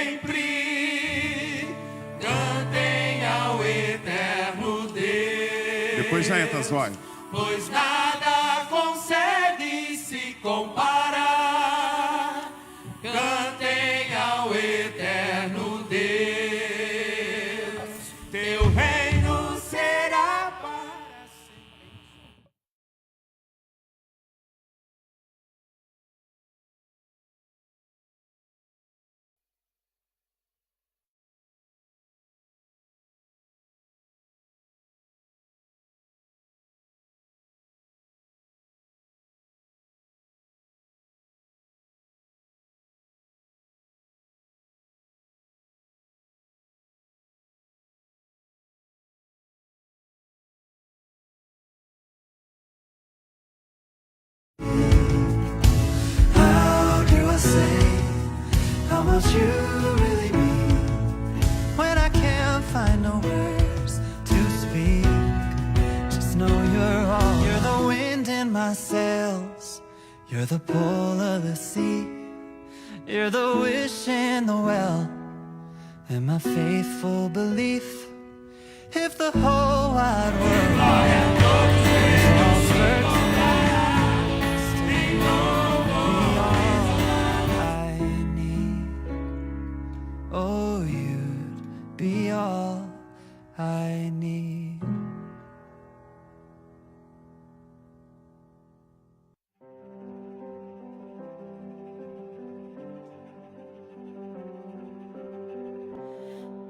sempre cantem ao eterno Deus. Depois já entra as vozes. Pois nada consegue se comparar. Cantem ao eterno Deus. Teu reino será para sempre. How do I say how much you really mean when I can't find no words to speak? Just know you're all. You're the wind in my sails. You're the pull of the sea. You're the wish in the well and my faithful belief. If the whole wide world prospered tonight, be all I need. Oh, you'd be all I need.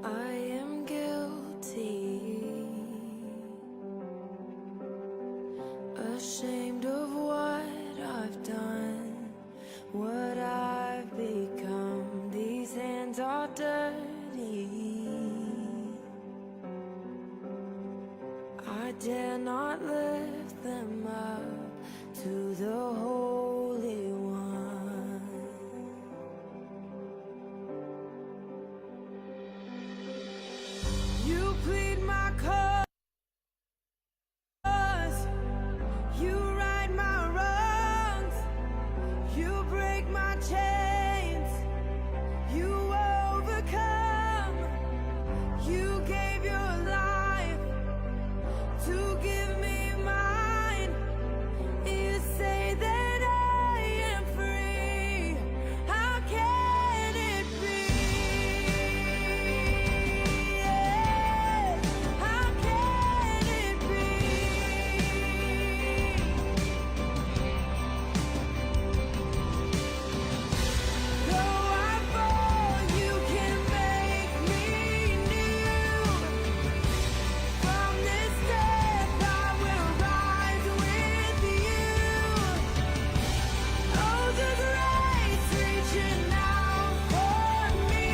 I am guilty, ashamed of what I've done, what I've become. These hands are dirty. I dare not lift them up to the Holy One. You plead my cause, you right my wrongs, you break my chains, you overcome, you gave your life to give me mine. You say that I am free, how can it be? How can it be? Though I fall, you can make me new. From this death I will rise with you. Oh, the grace reaching out for me.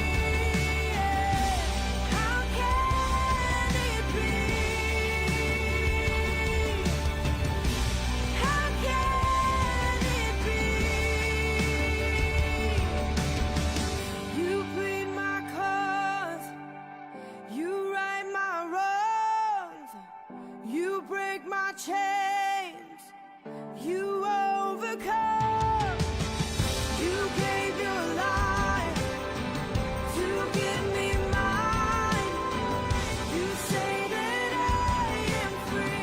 How can it be? How can it be? You plead my cause, you right my wrongs, you break my chains, you overcome, you gave your life to give me mine. You say that I am free.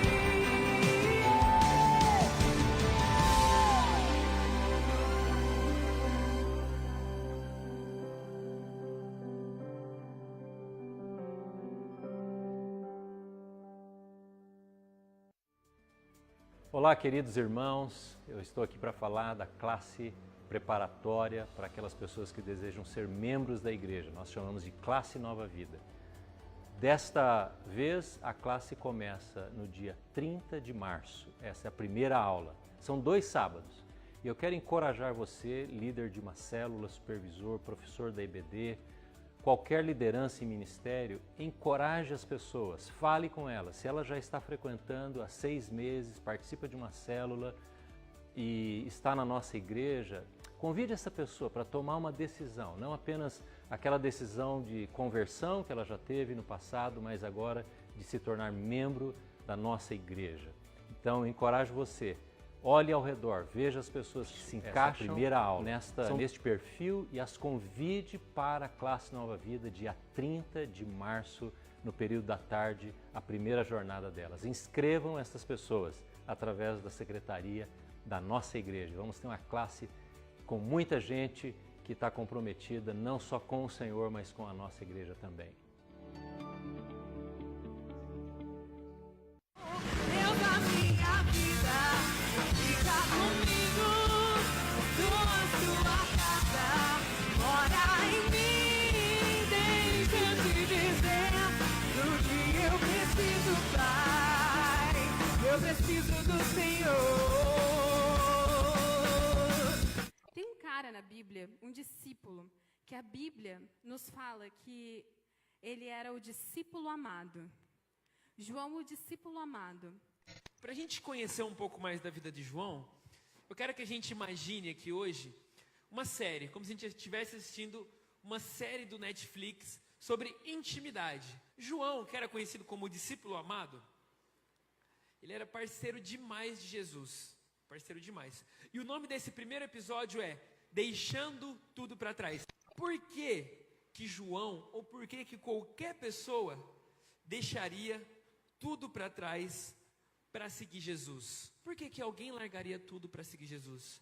Olá, queridos irmãos, eu estou aqui para falar da classe preparatória para aquelas pessoas que desejam ser membros da igreja. Nós chamamos de classe Nova Vida. Desta vez, a classe começa no dia 30 de março. Essa é a primeira aula. São 2 sábados. E eu quero encorajar você, líder de uma célula, supervisor, professor da IBD, qualquer liderança em ministério, encoraje as pessoas, fale com elas. Se ela já está frequentando há 6 meses, participa de uma célula e está na nossa igreja, convide essa pessoa para tomar uma decisão, não apenas aquela decisão de conversão que ela já teve no passado, mas agora de se tornar membro da nossa igreja. Então, eu encorajo você, Olhe ao redor, veja as pessoas que se encaixam primeira aula neste perfil e as convide para a classe Nova Vida, dia 30 de março, no período da tarde, a primeira jornada delas. Inscrevam essas pessoas através da secretaria da nossa igreja. Vamos ter uma classe com muita gente que está comprometida não só com o Senhor, mas com a nossa igreja também. Deus da minha vida, fica comigo, sua casa, mora em mim, deixa eu te dizer, do que eu preciso, Pai, eu preciso do Senhor. Tem um cara na Bíblia, um discípulo, que a Bíblia nos fala que ele era o discípulo amado. João, o discípulo amado. Para a gente conhecer um pouco mais da vida de João, eu quero que a gente imagine aqui hoje uma série, como se a gente estivesse assistindo uma série do Netflix sobre intimidade. João, que era conhecido como o discípulo amado, ele era parceiro demais de Jesus, parceiro demais. E o nome desse primeiro episódio é Deixando Tudo para Trás. Por que João, ou por que qualquer pessoa deixaria tudo para trás para seguir Jesus? Por que alguém largaria tudo para seguir Jesus?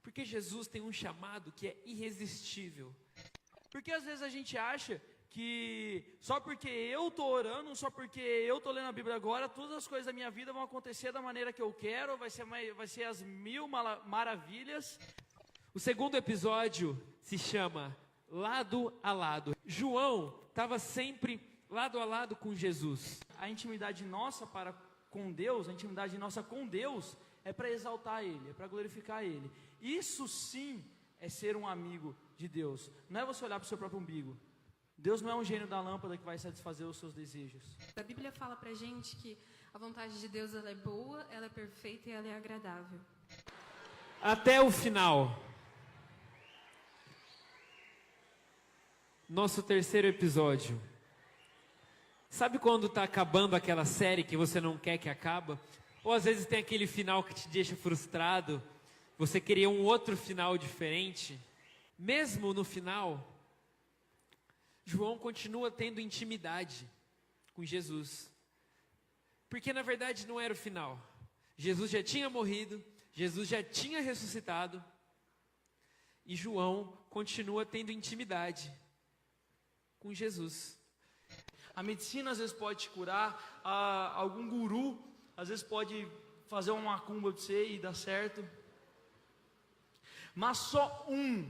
Porque Jesus tem um chamado que é irresistível. Porque às vezes a gente acha que só porque eu estou orando, só porque eu estou lendo a Bíblia agora, todas as coisas da minha vida vão acontecer da maneira que eu quero, vai ser as mil maravilhas. O segundo episódio se chama Lado a Lado. João estava sempre lado a lado com Jesus. A intimidade nossa para com Deus, a intimidade nossa com Deus é para exaltar Ele, é para glorificar Ele. Isso sim é ser um amigo de Deus. Não é você olhar para o seu próprio umbigo. Deus não é um gênio da lâmpada que vai satisfazer os seus desejos. A Bíblia fala pra gente que a vontade de Deus ela é boa, ela é perfeita e ela é agradável. Até o final. Nosso terceiro episódio. Sabe quando está acabando aquela série que você não quer que acabe? Ou às vezes tem aquele final que te deixa frustrado, você queria um outro final diferente? Mesmo no final, João continua tendo intimidade com Jesus. Porque na verdade não era o final. Jesus já tinha morrido, Jesus já tinha ressuscitado, e João continua tendo intimidade com Jesus. A medicina às vezes pode te curar, algum guru às vezes pode fazer uma macumba para você e dar certo. Mas só um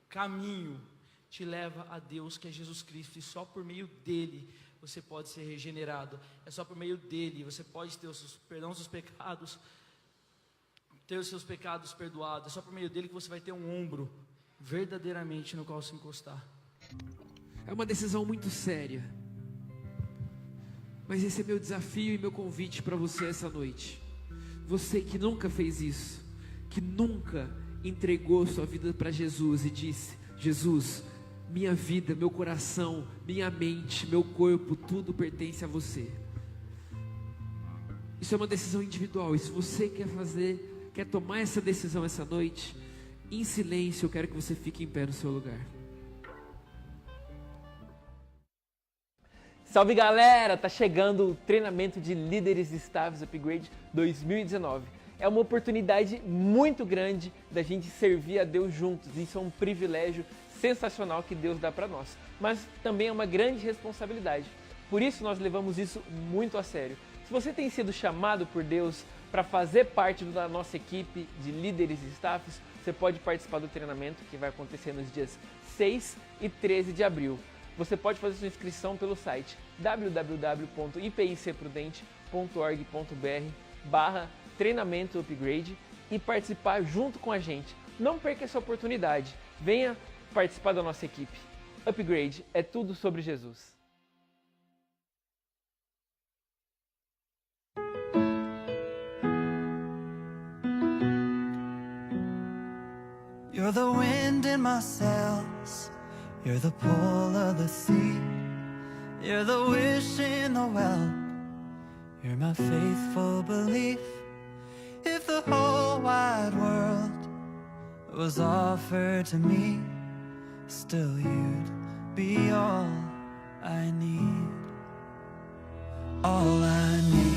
caminho te leva a Deus, que é Jesus Cristo, e só por meio dele você pode ser regenerado. É só por meio dele você pode ter perdão dos seus pecados, ter os seus pecados perdoados. É só por meio dele que você vai ter um ombro verdadeiramente no qual se encostar. É uma decisão muito séria, mas esse é meu desafio e meu convite para você essa noite. Você que nunca fez isso, que nunca entregou sua vida para Jesus e disse: Jesus, minha vida, meu coração, minha mente, meu corpo, tudo pertence a você. Isso é uma decisão individual, e se você quer tomar essa decisão essa noite, em silêncio, eu quero que você fique em pé no seu lugar. Salve galera, tá chegando o treinamento de líderes estáveis Upgrade 2019. É uma oportunidade muito grande da gente servir a Deus juntos. Isso é um privilégio sensacional que Deus dá para nós, mas também é uma grande responsabilidade. Por isso nós levamos isso muito a sério. Se você tem sido chamado por Deus para fazer parte da nossa equipe de líderes e staffs, você pode participar do treinamento que vai acontecer nos dias 6 e 13 de abril. Você pode fazer sua inscrição pelo site www.ipicprudente.org.br/treinamento upgrade e participar junto com a gente. Não perca essa oportunidade. Venha participar da nossa equipe. Upgrade é tudo sobre Jesus. You're the wind in my sails. You're the pull of the sea. You're the wish in the well. You're my faithful belief. If the whole wide world was offered to me, still you'd be all I need. All I need.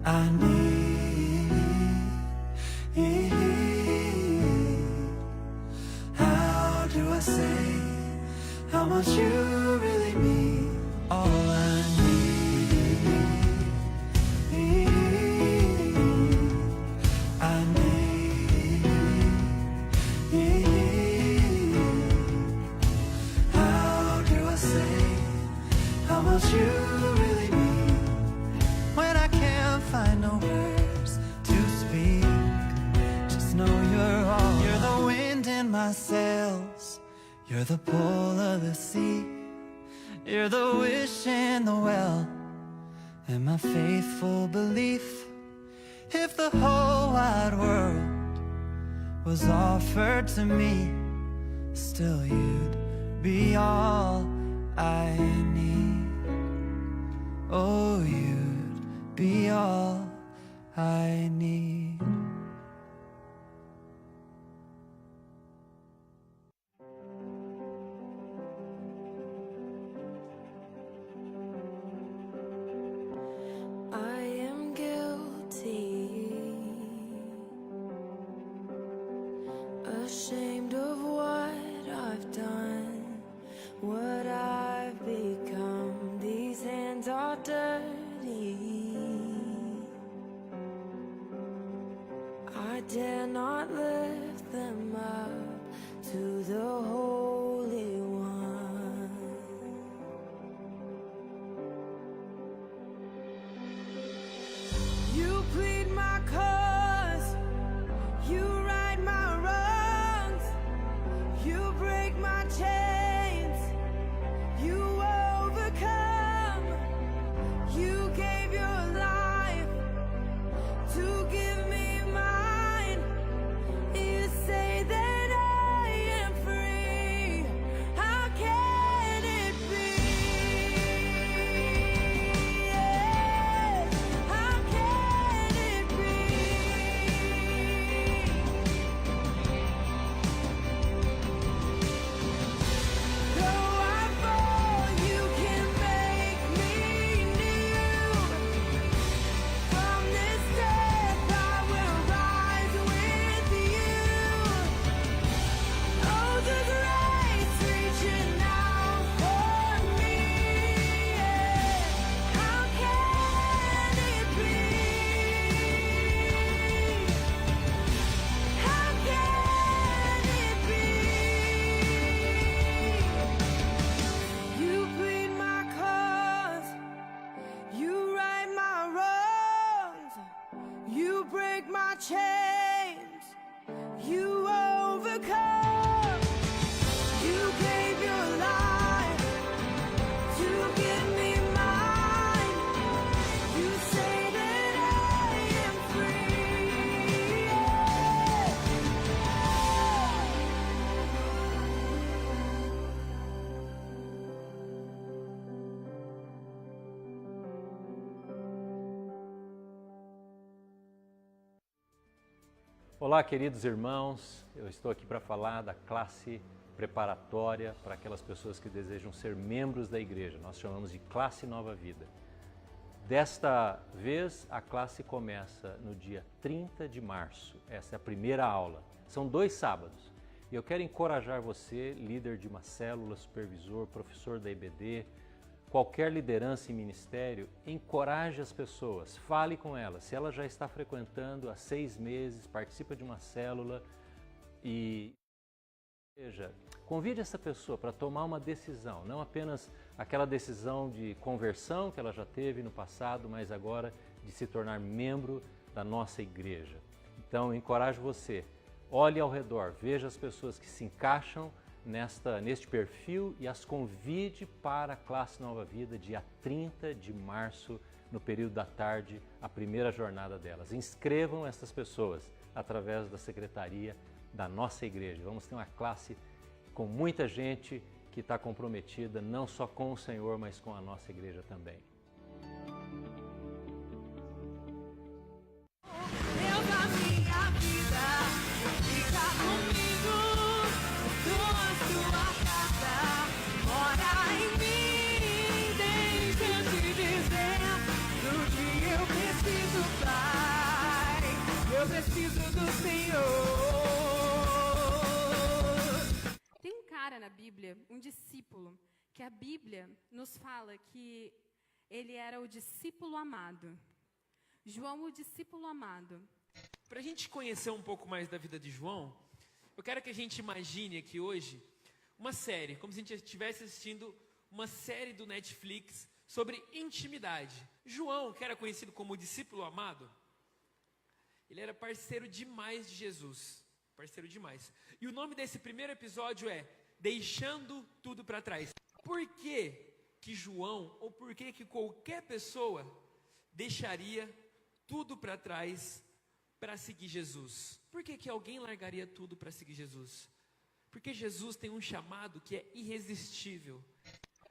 I need. How do I say how much you really mean? All I need. I need. How do I say how much you really mean when I can't find no words to speak? Just know you're all. You're the wind in my sails. You're the pull of the sea. You're the wish in the well, and my faithful belief. If the whole wide world was offered to me, still you'd be all I need. Oh, you'd be all I need. I am guilty, ashamed of what I've done, what I've become. These hands are dirty. I dare not lift them up to the Holy One. You plead my cause, you right my wrongs, you break my chains, you overcome, you gave your life to give me mine. You say that I am free. How can it be? How can it be? Though I fall, you can make me new. From this death I will rise with you. Oh, the grace reaching out for me. How can it be? How can it be? You plead my cause, you right my wrongs, you break my chains, you overcome, you gave your life to give me mine. You say that I am free. Olá, queridos irmãos, eu estou aqui para falar da classe preparatória para aquelas pessoas que desejam ser membros da igreja. Nós chamamos de classe Nova Vida. Desta vez, a classe começa no dia 30 de março. Essa é a primeira aula. São 2 sábados. E eu quero encorajar você, líder de uma célula, supervisor, professor da IBD, qualquer liderança em ministério, encoraje as pessoas, fale com elas. Se ela já está frequentando há 6 meses, participa de uma célula e convide essa pessoa para tomar uma decisão, não apenas aquela decisão de conversão que ela já teve no passado, mas agora de se tornar membro da nossa igreja. Então, eu encorajo você, olhe ao redor, veja as pessoas que se encaixam neste perfil e as convide para a classe Nova Vida, dia 30 de março, no período da tarde, a primeira jornada delas. Inscrevam essas pessoas através da secretaria da nossa igreja. Vamos ter uma classe com muita gente que está comprometida não só com o Senhor, mas com a nossa igreja também. Deus da minha vida, fica comigo, tua casa, mora em mim, deixa eu te dizer, do que eu preciso, Pai, eu preciso do Senhor. Tem um cara na Bíblia, um discípulo, que a Bíblia nos fala que ele era o discípulo amado. João, o discípulo amado. Para a gente conhecer um pouco mais da vida de João, eu quero que a gente imagine aqui hoje uma série, como se a gente estivesse assistindo uma série do Netflix sobre intimidade. João, que era conhecido como o discípulo amado, ele era parceiro demais de Jesus, parceiro demais. E o nome desse primeiro episódio é Deixando Tudo para Trás. Por que João, ou por que qualquer pessoa deixaria tudo para trás para seguir Jesus? Por que alguém largaria tudo para seguir Jesus? Porque Jesus tem um chamado que é irresistível.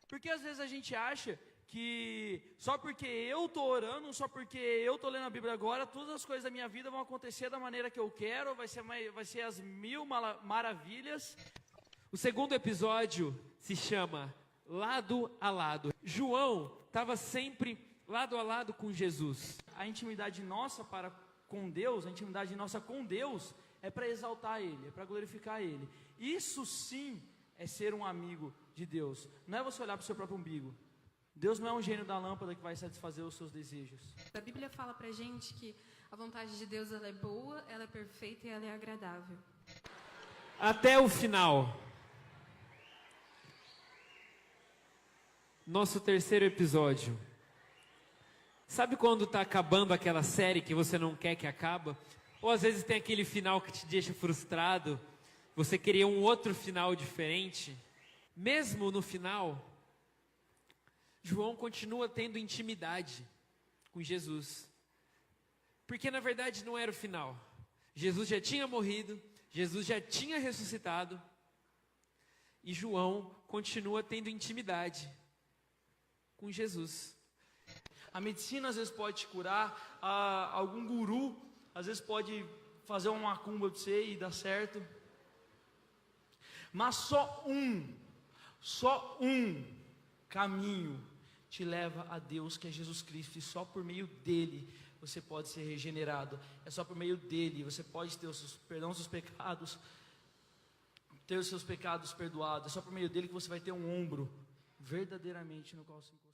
Porque às vezes a gente acha que só porque eu estou orando, só porque eu estou lendo a Bíblia agora, todas as coisas da minha vida vão acontecer da maneira que eu quero, vai ser as mil maravilhas. O segundo episódio se chama Lado a Lado. João estava sempre lado a lado com Jesus. A intimidade nossa para com Deus, a intimidade nossa com Deus é para exaltar Ele, é para glorificar Ele. Isso sim é ser um amigo de Deus. Não é você olhar para o seu próprio umbigo. Deus não é um gênio da lâmpada que vai satisfazer os seus desejos. A Bíblia fala pra gente que a vontade de Deus ela é boa, ela é perfeita e ela é agradável. Até o final. Nosso terceiro episódio. Sabe quando está acabando aquela série que você não quer que acabe? Ou às vezes tem aquele final que te deixa frustrado, você queria um outro final diferente? Mesmo no final, João continua tendo intimidade com Jesus. Porque na verdade não era o final. Jesus já tinha morrido, Jesus já tinha ressuscitado, e João continua tendo intimidade com Jesus. A medicina às vezes pode te curar, algum guru às vezes pode fazer uma macumba para você e dar certo. Mas só um caminho te leva a Deus, que é Jesus Cristo, e só por meio dele você pode ser regenerado. É só por meio dele você pode ter perdão dos seus pecados, ter os seus pecados perdoados. É só por meio dele que você vai ter um ombro verdadeiramente no qual se encostar.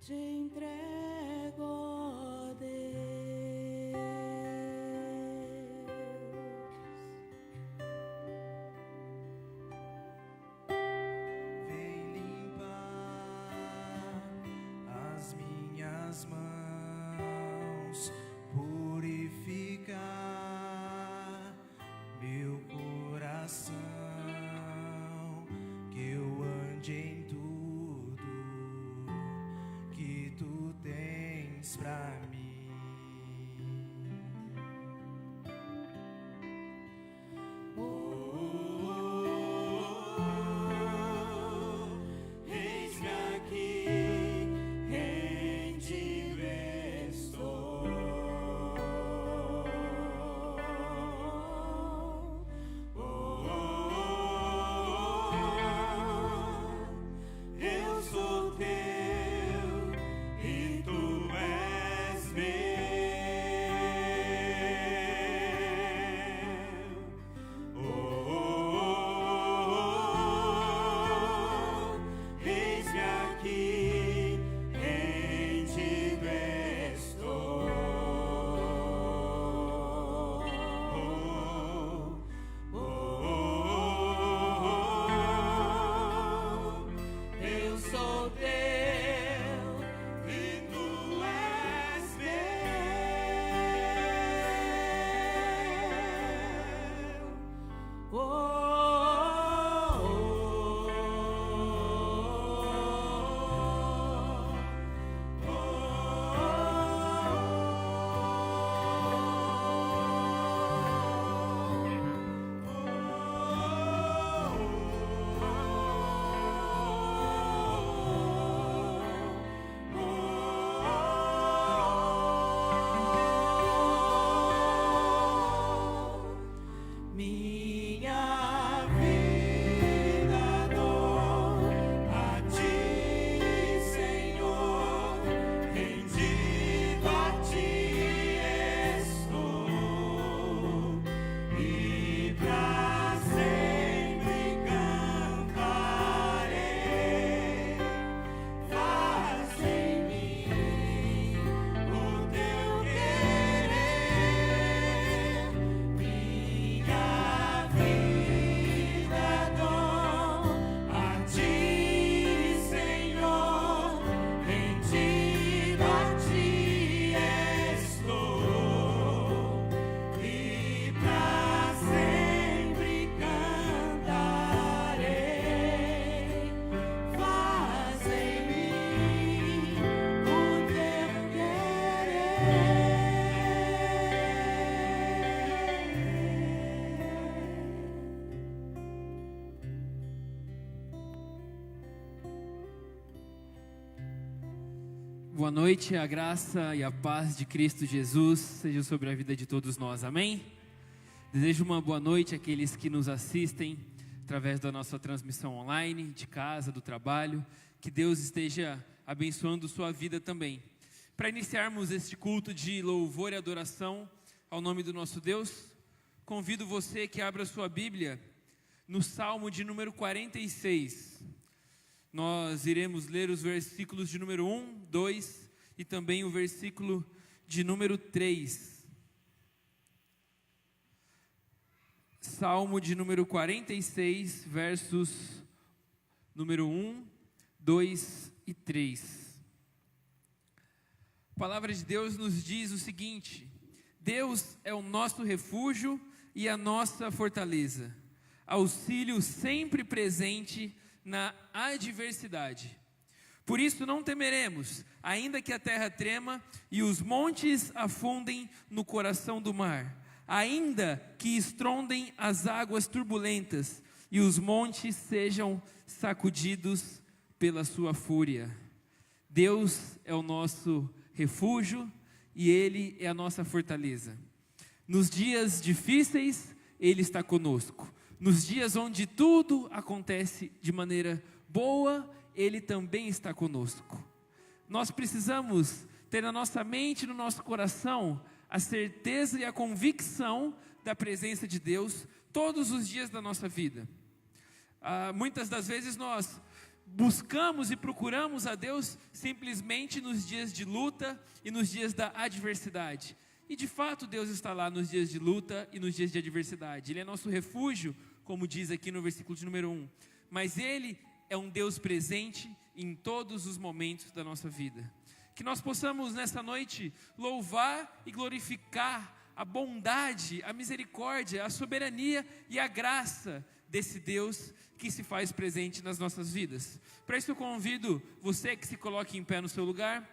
Te entrego, ó Deus. Vem limpar as minhas mãos, purificar meu coração, que eu ande em tudo que tu tens pra mim. Eis-me aqui, rende-me Boa noite, a graça e a paz de Cristo Jesus seja sobre a vida de todos nós, amém? Desejo uma boa noite àqueles que nos assistem através da nossa transmissão online, de casa, do trabalho, que Deus esteja abençoando sua vida também. Para iniciarmos este culto de louvor e adoração ao nome do nosso Deus, convido você que abra sua Bíblia no Salmo de número 46. Nós iremos ler os versículos de número 1, 2 e também o versículo de número 3. Salmo de número 46, versos número 1, 2 e 3. A palavra de Deus nos diz o seguinte: Deus é o nosso refúgio e a nossa fortaleza, auxílio sempre presente na adversidade. Por isso não temeremos, ainda que a terra trema e os montes afundem no coração do mar, ainda que estrondem as águas turbulentas e os montes sejam sacudidos pela sua fúria. Deus é o nosso refúgio e Ele é a nossa fortaleza. Nos dias difíceis, Ele está conosco. Nos dias onde tudo acontece de maneira boa, Ele também está conosco. Nós precisamos ter na nossa mente e no nosso coração a certeza e a convicção da presença de Deus todos os dias da nossa vida. Muitas das vezes nós buscamos e procuramos a Deus simplesmente nos dias de luta e nos dias da adversidade. E de fato Deus está lá nos dias de luta e nos dias de adversidade. Ele é nosso refúgio, como diz aqui no versículo de número 1. Mas Ele é um Deus presente em todos os momentos da nossa vida. Que nós possamos nessa noite louvar e glorificar a bondade, a misericórdia, a soberania e a graça desse Deus que se faz presente nas nossas vidas. Para isso eu convido você que se coloque em pé no seu lugar,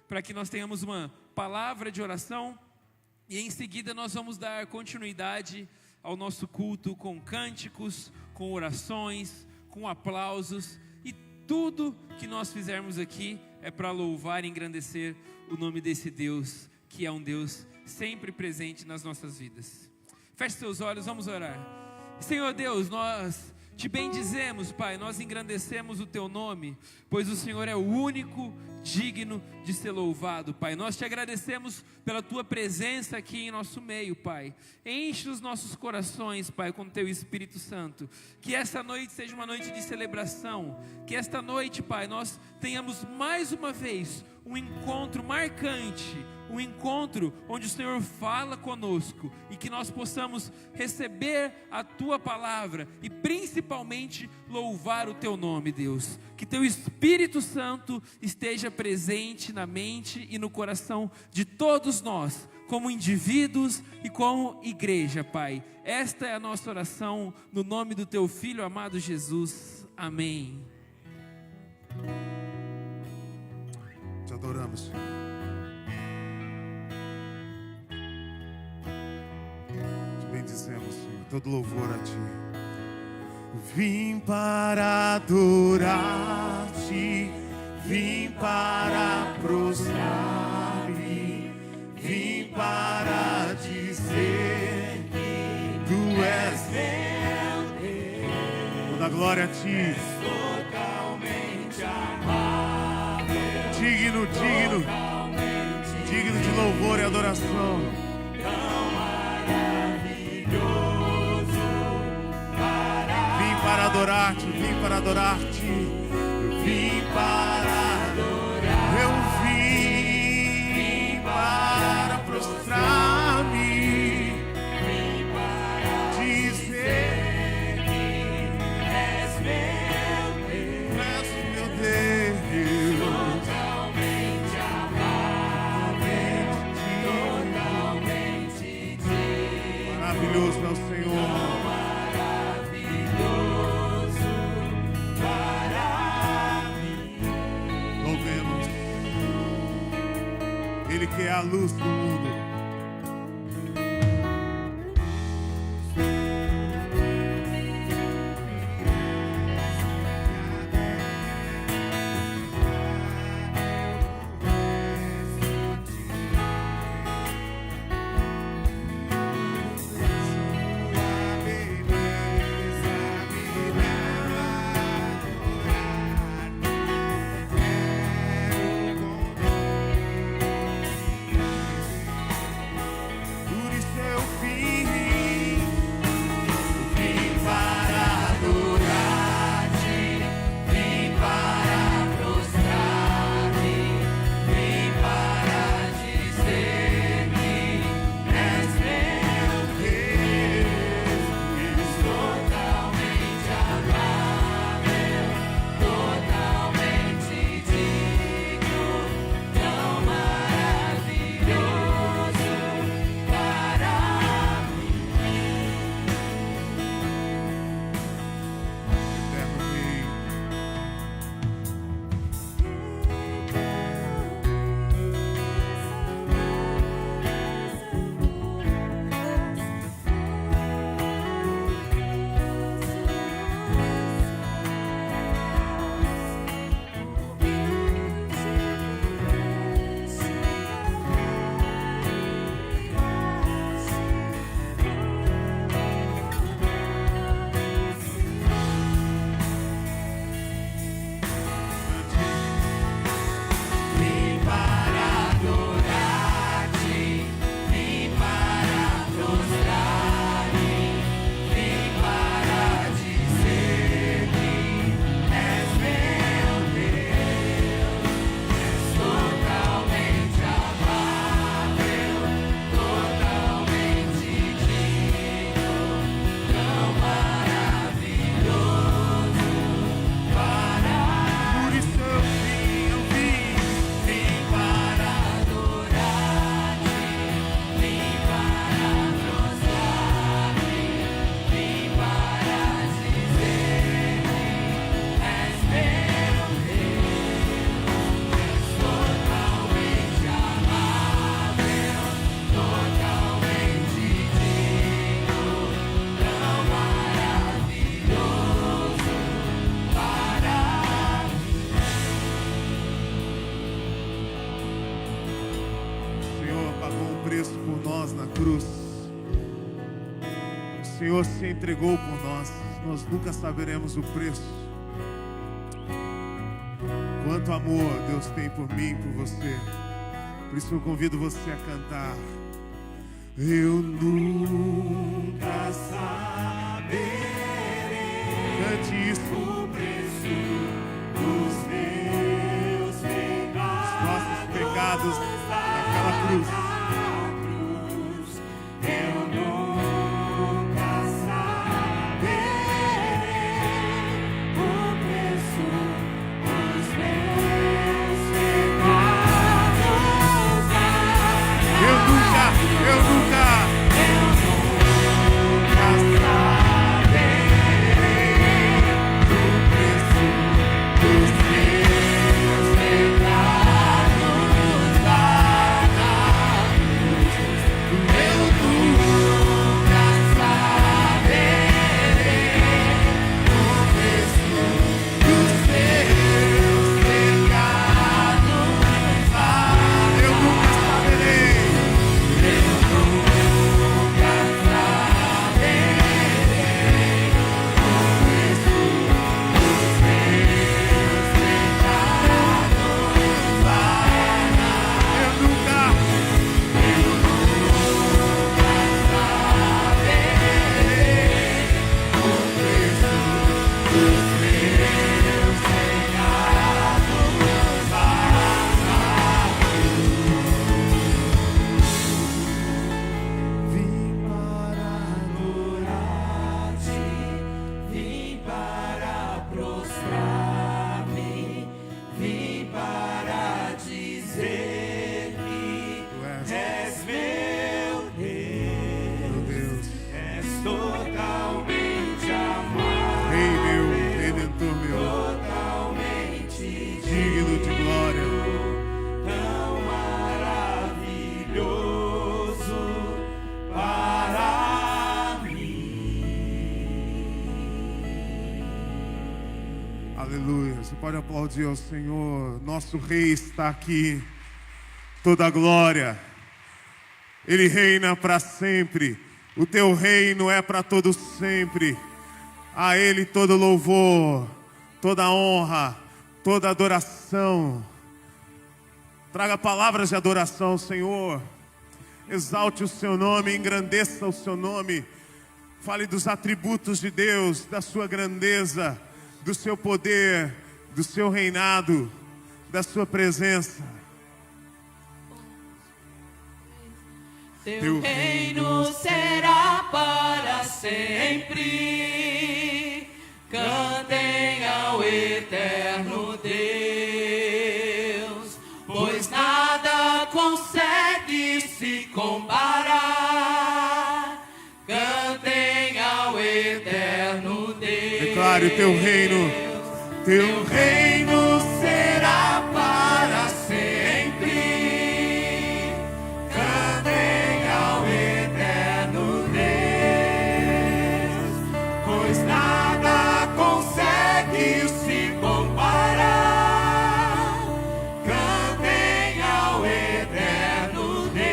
para que nós tenhamos uma palavra de oração e em seguida nós vamos dar continuidade ao nosso culto com cânticos, com orações, com aplausos, e tudo que nós fizermos aqui é para louvar e engrandecer o nome desse Deus, que é um Deus sempre presente nas nossas vidas. Feche seus olhos, vamos orar. Senhor Deus, nós te bendizemos, Pai, nós engrandecemos o Teu nome, pois o Senhor é o único digno de ser louvado, Pai. Nós te agradecemos pela Tua presença aqui em nosso meio, Pai. Enche os nossos corações, Pai, com Teu Espírito Santo. Que essa noite seja uma noite de celebração. Que esta noite, Pai, nós tenhamos mais uma vez um encontro marcante, um encontro onde o Senhor fala conosco e que nós possamos receber a Tua palavra e principalmente louvar o Teu nome, Deus. Que Teu Espírito Santo esteja presente na mente e no coração de todos nós, como indivíduos e como igreja, Pai. Esta é a nossa oração no nome do Teu Filho amado Jesus. Amém. Te adoramos, Senhor. Te bendizemos, Senhor. Todo louvor a Ti. Vim para adorar-Te, vim para prostrar-me, vim para dizer que Tu és meu Deus. Toda glória a Ti. Totalmente amável. Digno, digno, digno de louvor e adoração. Tão maravilhoso. Vim para adorar-Te, vim para adorar-Te, vim para adorar. Eu vim para prostrar-me, vim para dizer que és meu Deus. És meu Deus. Totalmente amável, totalmente digno. Maravilhoso é o Senhor. Ele que é a luz do mundo. cruz. O Senhor se entregou por nós. Nós nunca saberemos o preço. Quanto amor Deus tem por mim e por você. Por isso eu convido você a cantar. Eu nunca saberei. Cante isso. O preço dos meus pecados. Os nossos pecados naquela cruz. Eu nunca saberei o preço dos meus pecados. Eu nunca Aleluia. Você pode aplaudir ao Senhor. Nosso Rei está aqui. Toda a glória. Ele reina para sempre. O teu reino é para todo sempre. A Ele todo louvor, toda honra, toda adoração. Traga palavras de adoração, Senhor. Exalte o seu nome, engrandeça o seu nome. Fale dos atributos de Deus, da sua grandeza, do seu poder, do seu reinado, da sua presença. Teu reino será para sempre. Cantem ao eterno Deus, pois nada consegue se comparar. Cantem ao eterno Deus. Declare o teu reino. Teu reino será para sempre. Cantem ao eterno Deus, pois nada consegue se comparar. Cantem ao eterno Deus.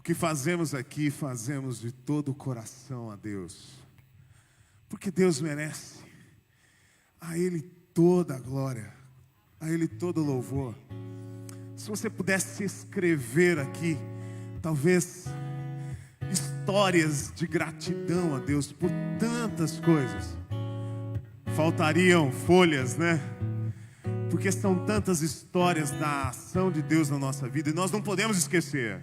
O que fazemos aqui, fazemos de todo o coração a Deus. Porque Deus merece. A Ele toda a glória. A Ele todo o louvor. Se você pudesse escrever aqui, talvez, histórias de gratidão a Deus por tantas coisas, faltariam folhas, né? Porque são tantas histórias da ação de Deus na nossa vida e nós não podemos esquecer.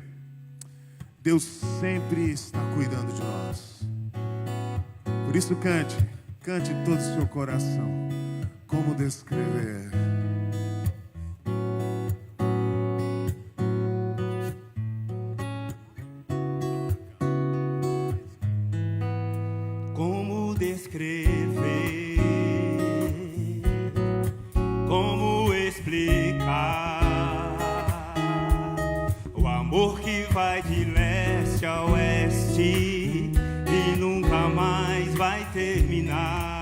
Deus sempre está cuidando de nós. Por isso cante todo o seu coração. Como descrever? Como descrever? Como explicar o amor que vai de leste a oeste e nunca mais vai terminar?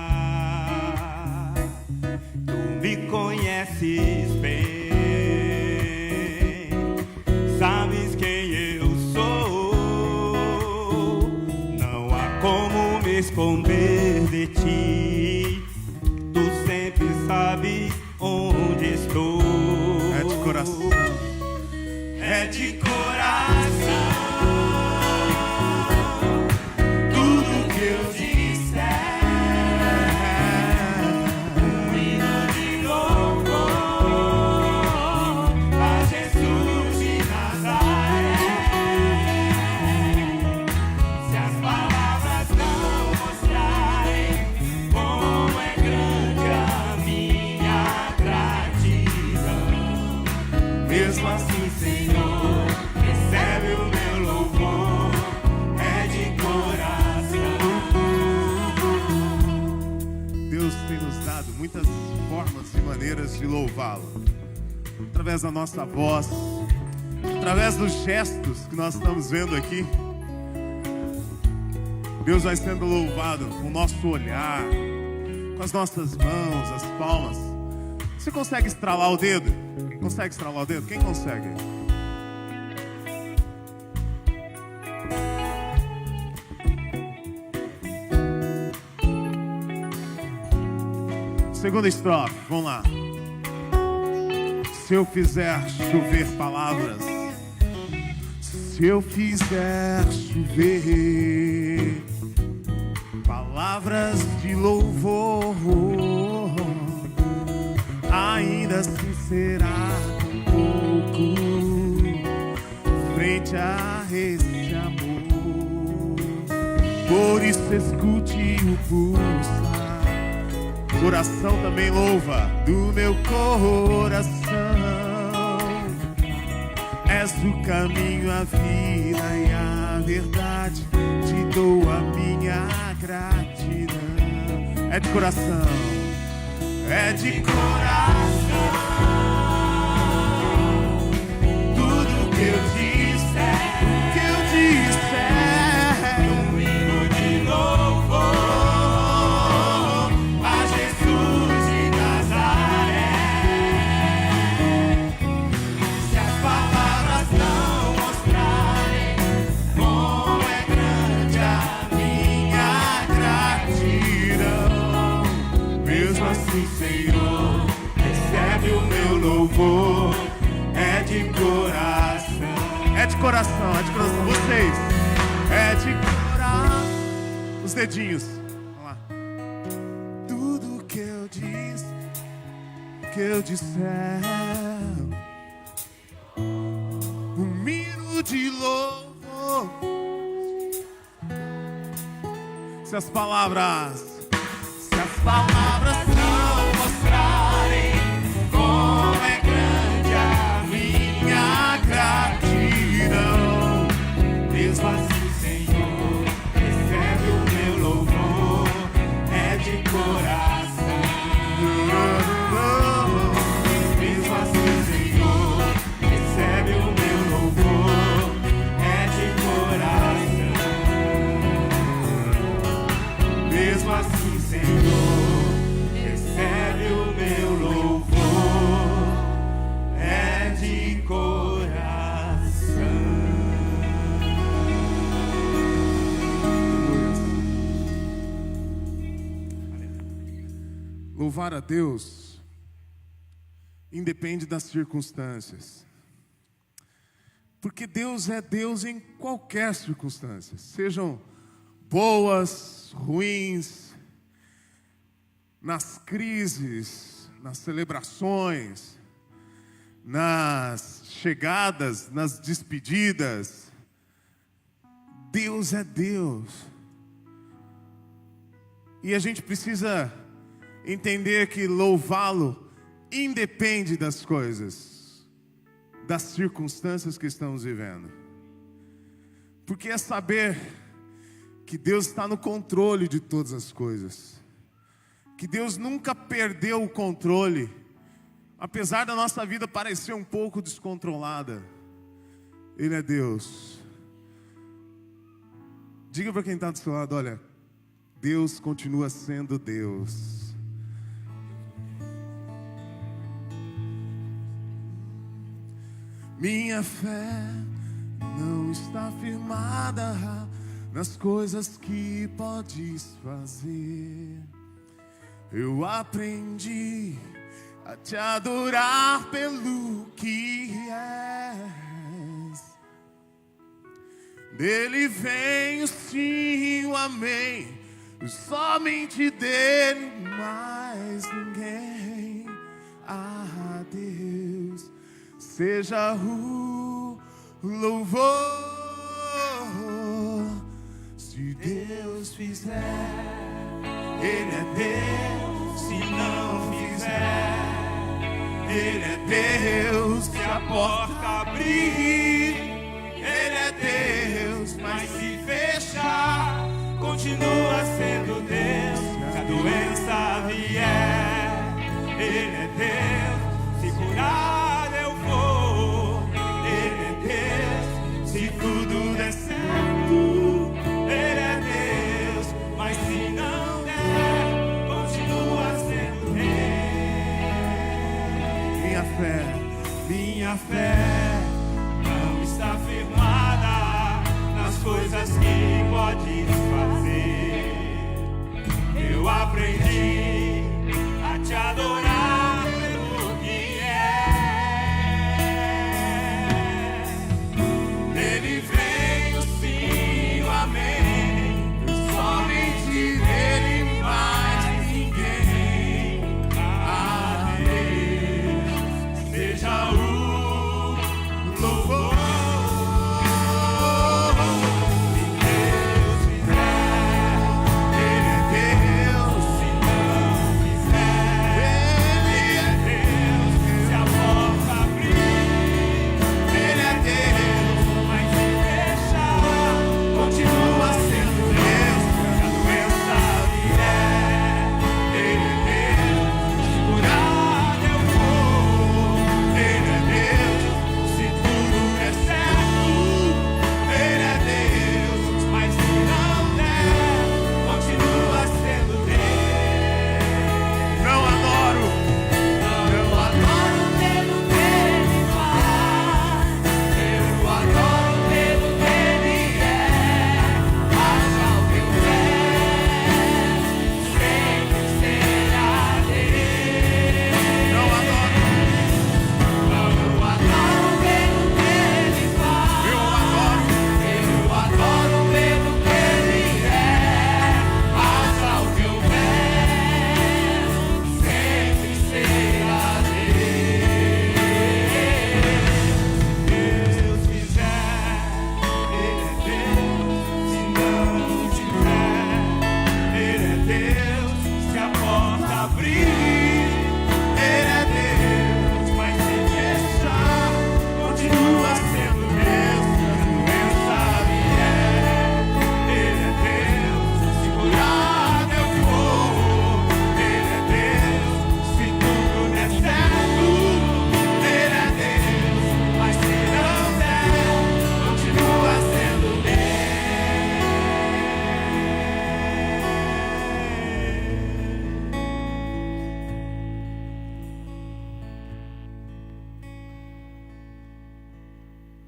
Tu me conheces bem, sabes quem eu sou. Não há como me esconder de ti. Tu sempre sabes onde estou. É de coração. É de coração. Tudo que eu disser, um hino de louvor a Jesus de Nazaré. Se as palavras não mostrarem como é grande a minha gratidão, mesmo assim, Senhor, recebe o meu louvor, é de coração. Deus tem nos dado muitas formas e maneiras de louvá-lo. Através da nossa voz, através dos gestos que nós estamos vendo aqui. Deus vai sendo louvado com o nosso olhar, com as nossas mãos, as palmas. Você consegue estralar o dedo? Consegue estralar o dedo? Quem consegue? Segunda estrofe, vamos lá. Se eu fizer chover palavras, se eu fizer chover palavras de louvor, ainda assim será pouco frente a esse amor. Por isso escute o pulsar. Coração também louva do meu coração. És o caminho, a vida e a verdade. Te dou a minha gratidão. É de coração. É de coração. Tudo que eu disser, um hino de louvor a Jesus de Nazaré. Se as palavras não mostrarem como é grande a minha gratidão, mesmo assim, Senhor, recebe o meu louvor. É de coração. É de coração, é de coração. Vocês. É de coração. Os dedinhos. Vamos lá. Tudo que eu disser, um hino de louvor. Se as palavras não mostrarem como é grande a minha gratidão, mesmo assim, Senhor, recebe o meu louvor. É de coração. Mesmo assim, Senhor, recebe o meu louvor. É de coração. Mesmo assim, Senhor, louvar a Deus independe das circunstâncias. Porque Deus é Deus em qualquer circunstância, sejam boas, ruins, nas crises, nas celebrações, nas chegadas, nas despedidas. Deus é Deus. E a gente precisa entender que louvá-lo independe das coisas, das circunstâncias que estamos vivendo. Porque é saber que Deus está no controle de todas as coisas. Que Deus nunca perdeu o controle. Apesar da nossa vida parecer um pouco descontrolada, Ele é Deus. Diga para quem está do seu lado, olha, Deus continua sendo Deus. Minha fé não está firmada nas coisas que podes fazer. Eu aprendi a te adorar pelo que és. Dele vem o sim, o amém, somente dele, mais ninguém. Ah, Deus, seja o louvor. Se Deus fizer, Ele é Deus. Se não fizer, Ele é Deus. Se a porta abrir, Ele é Deus. Mas se fechar, continua sendo Deus. Se a doença vier, Ele é Deus. Se curar eu vou, Ele é Deus. Se tudo der certo, Ele é Deus. Mas se não der, continua sendo Deus. Minha fé não está firmada nas coisas que podes fazer. Eu aprendi a te adorar pelo que é. Dele vem o sim, o amém, somente dele, mais ninguém. Ah, Deus, seja o louvor.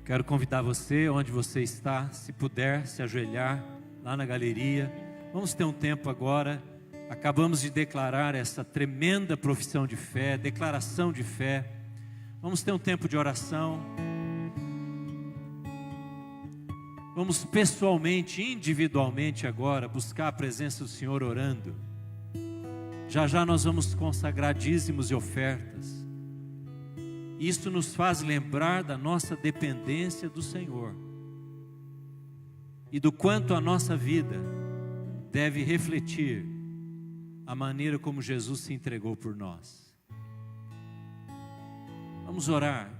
Quero convidar você, onde você está, se puder, se ajoelhar lá na galeria. Vamos ter um tempo agora Acabamos de declarar essa tremenda profissão de fé, declaração de fé. Vamos ter um tempo de oração. Vamos pessoalmente, individualmente agora, buscar a presença do Senhor orando. Já já nós vamos consagrar dízimos e ofertas. Isso nos faz lembrar da nossa dependência do Senhor e do quanto a nossa vida deve refletir a maneira como Jesus se entregou por nós. Vamos orar.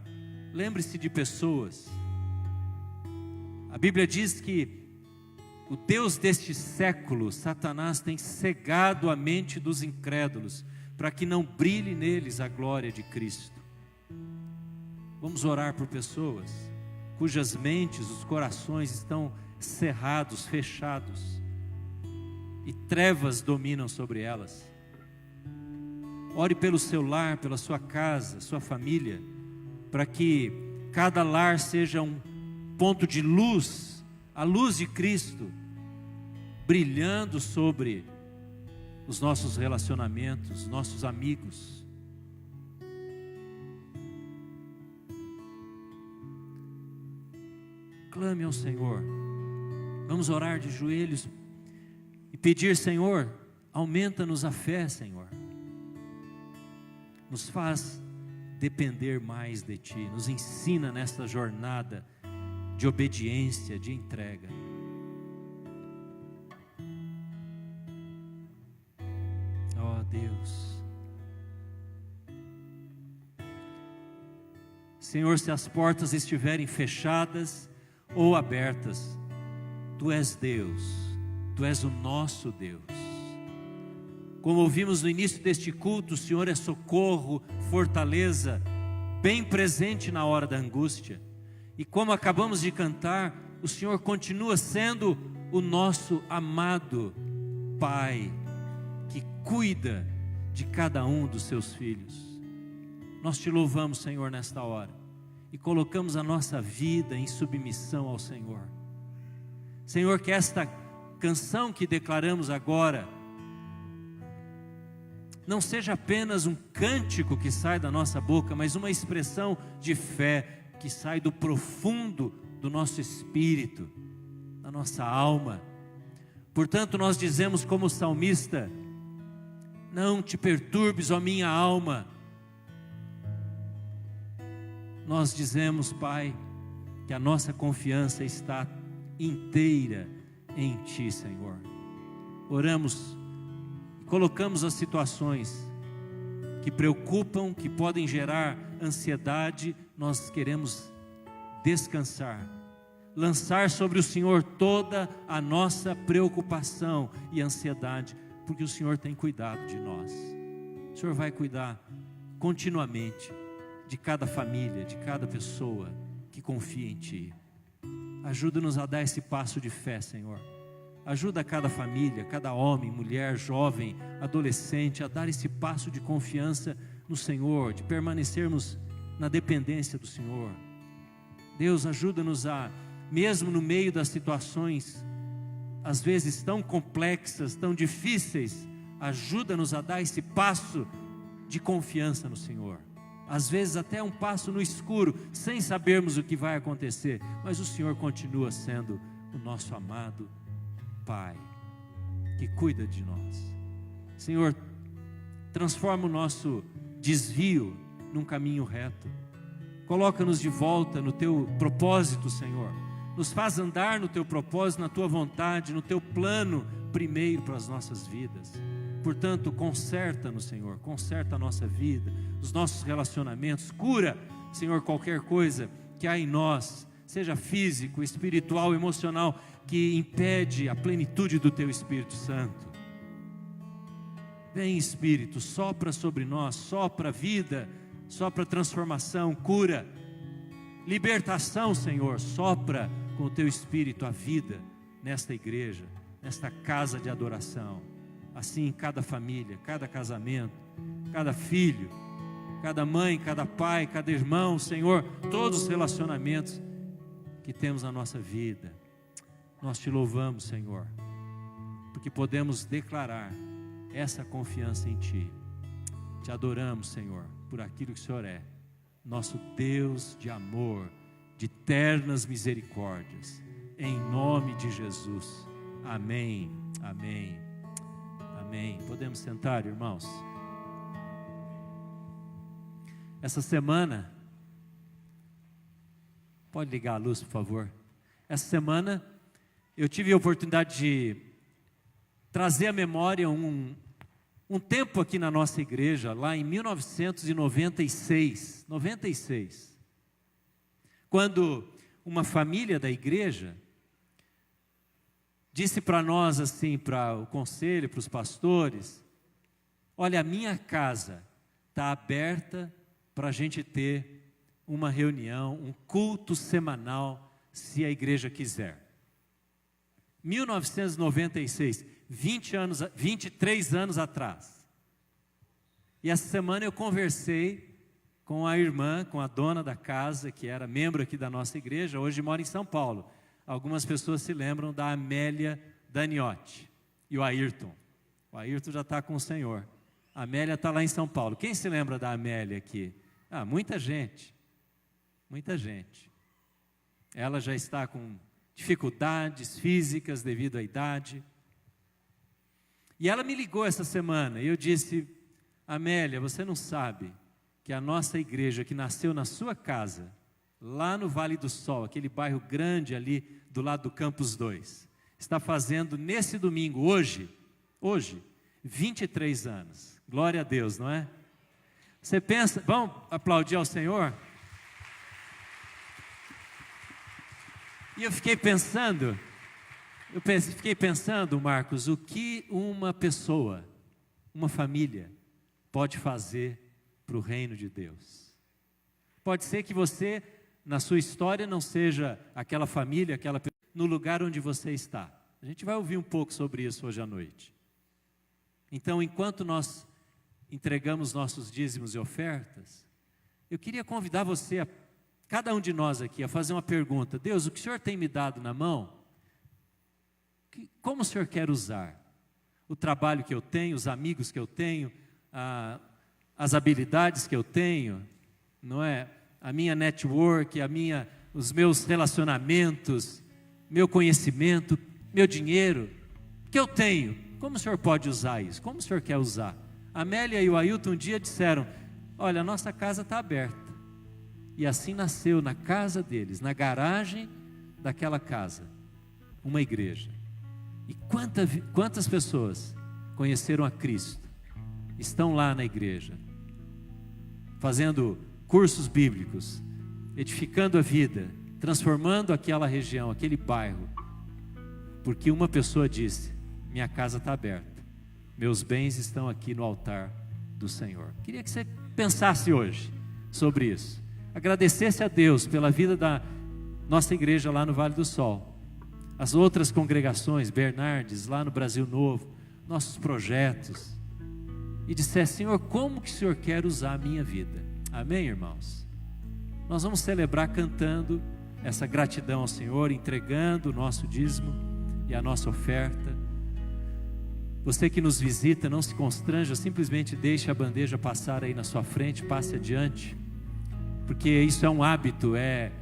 Lembre-se de pessoas. A Bíblia diz que o Deus deste século, Satanás, tem cegado a mente dos incrédulos para que não brilhe neles a glória de Cristo. Vamos orar por pessoas cujas mentes, os corações estão cerrados, fechados, e trevas dominam sobre elas. Ore pelo seu lar, pela sua casa, sua família, para que cada lar seja um ponto de luz, a luz de Cristo, brilhando sobre os nossos relacionamentos, nossos amigos. Clame ao Senhor. Vamos orar de joelhos e pedir: Senhor, aumenta-nos a fé, Senhor. Nos faz depender mais de Ti. Nos ensina nesta jornada de obediência, de entrega. Oh Deus. Senhor, se as portas estiverem fechadas ou abertas, Tu és Deus, Tu és o nosso Deus. Como ouvimos no início deste culto, o Senhor é socorro, fortaleza, bem presente na hora da angústia. E como acabamos de cantar, o Senhor continua sendo o nosso amado Pai, que cuida de cada um dos seus filhos. Nós Te louvamos, Senhor, nesta hora, e colocamos a nossa vida em submissão ao Senhor. Senhor, que esta canção que declaramos agora não seja apenas um cântico que sai da nossa boca, mas uma expressão de fé que sai do profundo do nosso espírito, da nossa alma. Portanto, nós dizemos como o salmista: não te perturbes, ó minha alma. Nós dizemos, Pai, que a nossa confiança está inteira em Ti, Senhor. Oramos, colocamos as situações que preocupam, que podem gerar ansiedade. Nós queremos descansar, lançar sobre o Senhor toda a nossa preocupação e ansiedade, porque o Senhor tem cuidado de nós. O Senhor vai cuidar continuamente de cada família, de cada pessoa que confia em Ti. Ajuda-nos a dar esse passo de fé, Senhor. Ajuda cada família, cada homem, mulher, jovem, adolescente a dar esse passo de confiança no Senhor, de permanecermos na dependência do Senhor. Deus, ajuda-nos a, mesmo no meio das situações às vezes tão complexas, tão difíceis, ajuda-nos a dar esse passo de confiança no Senhor. Às vezes até um passo no escuro, sem sabermos o que vai acontecer, mas o Senhor continua sendo o nosso amado Pai, que cuida de nós. Senhor, transforma o nosso desvio num caminho reto. Coloca-nos de volta no Teu propósito, Senhor. Nos faz andar no Teu propósito, na Tua vontade, no Teu plano primeiro para as nossas vidas. Portanto, conserta-nos, Senhor, conserta a nossa vida, os nossos relacionamentos, cura, Senhor, qualquer coisa que há em nós, seja físico, espiritual, emocional, que impede a plenitude do Teu Espírito Santo. Vem, Espírito, sopra sobre nós, sopra vida, sopra transformação, cura, libertação, Senhor, sopra com o Teu Espírito a vida nesta igreja, nesta casa de adoração. Assim em cada família, cada casamento, cada filho, cada mãe, cada pai, cada irmão, Senhor, todos os relacionamentos que temos na nossa vida. Nós Te louvamos, Senhor, porque podemos declarar essa confiança em Ti. Te adoramos, Senhor, por aquilo que o Senhor é, nosso Deus de amor, de ternas misericórdias, em nome de Jesus. Amém, amém, amém. Podemos sentar, irmãos? Essa semana, pode ligar a luz, por favor? Essa semana eu tive a oportunidade de trazer à memória um tempo aqui na nossa igreja, lá em 1996, quando uma família da igreja disse para nós assim, para o conselho, para os pastores: olha, a minha casa está aberta para a gente ter uma reunião, um culto semanal, se a igreja quiser. 1996, 23 anos atrás. E essa semana eu conversei com a irmã, com a dona da casa, que era membro aqui da nossa igreja, hoje mora em São Paulo. Algumas pessoas se lembram da Amélia Daniotti e o Ayrton. O Ayrton já está com o Senhor. A Amélia está lá em São Paulo. Quem se lembra da Amélia aqui? Ah, muita gente. Muita gente. Ela já está com dificuldades físicas devido à idade. E ela me ligou essa semana e eu disse: Amélia, você não sabe que a nossa igreja, que nasceu na sua casa, lá no Vale do Sol, aquele bairro grande ali do lado do Campus 2, está fazendo nesse domingo, hoje, 23 anos. Glória a Deus, não é? Você pensa, vamos aplaudir ao Senhor? E eu fiquei pensando, Marcos, o que uma pessoa, uma família, pode fazer para o reino de Deus. Pode ser que você, na sua história, não seja aquela família, aquela pessoa, no lugar onde você está. A gente vai ouvir um pouco sobre isso hoje à noite. Então, enquanto nós entregamos nossos dízimos e ofertas, eu queria convidar você, cada um de nós aqui, a fazer uma pergunta: Deus, o que o Senhor tem me dado na mão? Como o Senhor quer usar? O trabalho que eu tenho, os amigos que eu tenho, as habilidades que eu tenho, não é? A minha network, os meus relacionamentos, meu conhecimento, meu dinheiro, que eu tenho. Como o Senhor pode usar isso? Como o Senhor quer usar? A Amélia e o Ailton um dia disseram: olha, a nossa casa está aberta. E assim nasceu na casa deles, na garagem daquela casa, uma igreja. E quantas pessoas conheceram a Cristo, estão lá na igreja, fazendo cursos bíblicos, edificando a vida, transformando aquela região, aquele bairro, porque uma pessoa disse: minha casa está aberta, meus bens estão aqui no altar do Senhor. Queria que você pensasse hoje sobre isso, agradecesse a Deus pela vida da nossa igreja lá no Vale do Sol, as outras congregações, Bernardes, lá no Brasil Novo, nossos projetos, e dissesse: Senhor, como que o Senhor quer usar a minha vida? Amém, irmãos? Nós vamos celebrar cantando essa gratidão ao Senhor, entregando o nosso dízimo e a nossa oferta. Você que nos visita, não se constranja, simplesmente deixe a bandeja passar aí na sua frente, passe adiante, porque isso é um hábito, é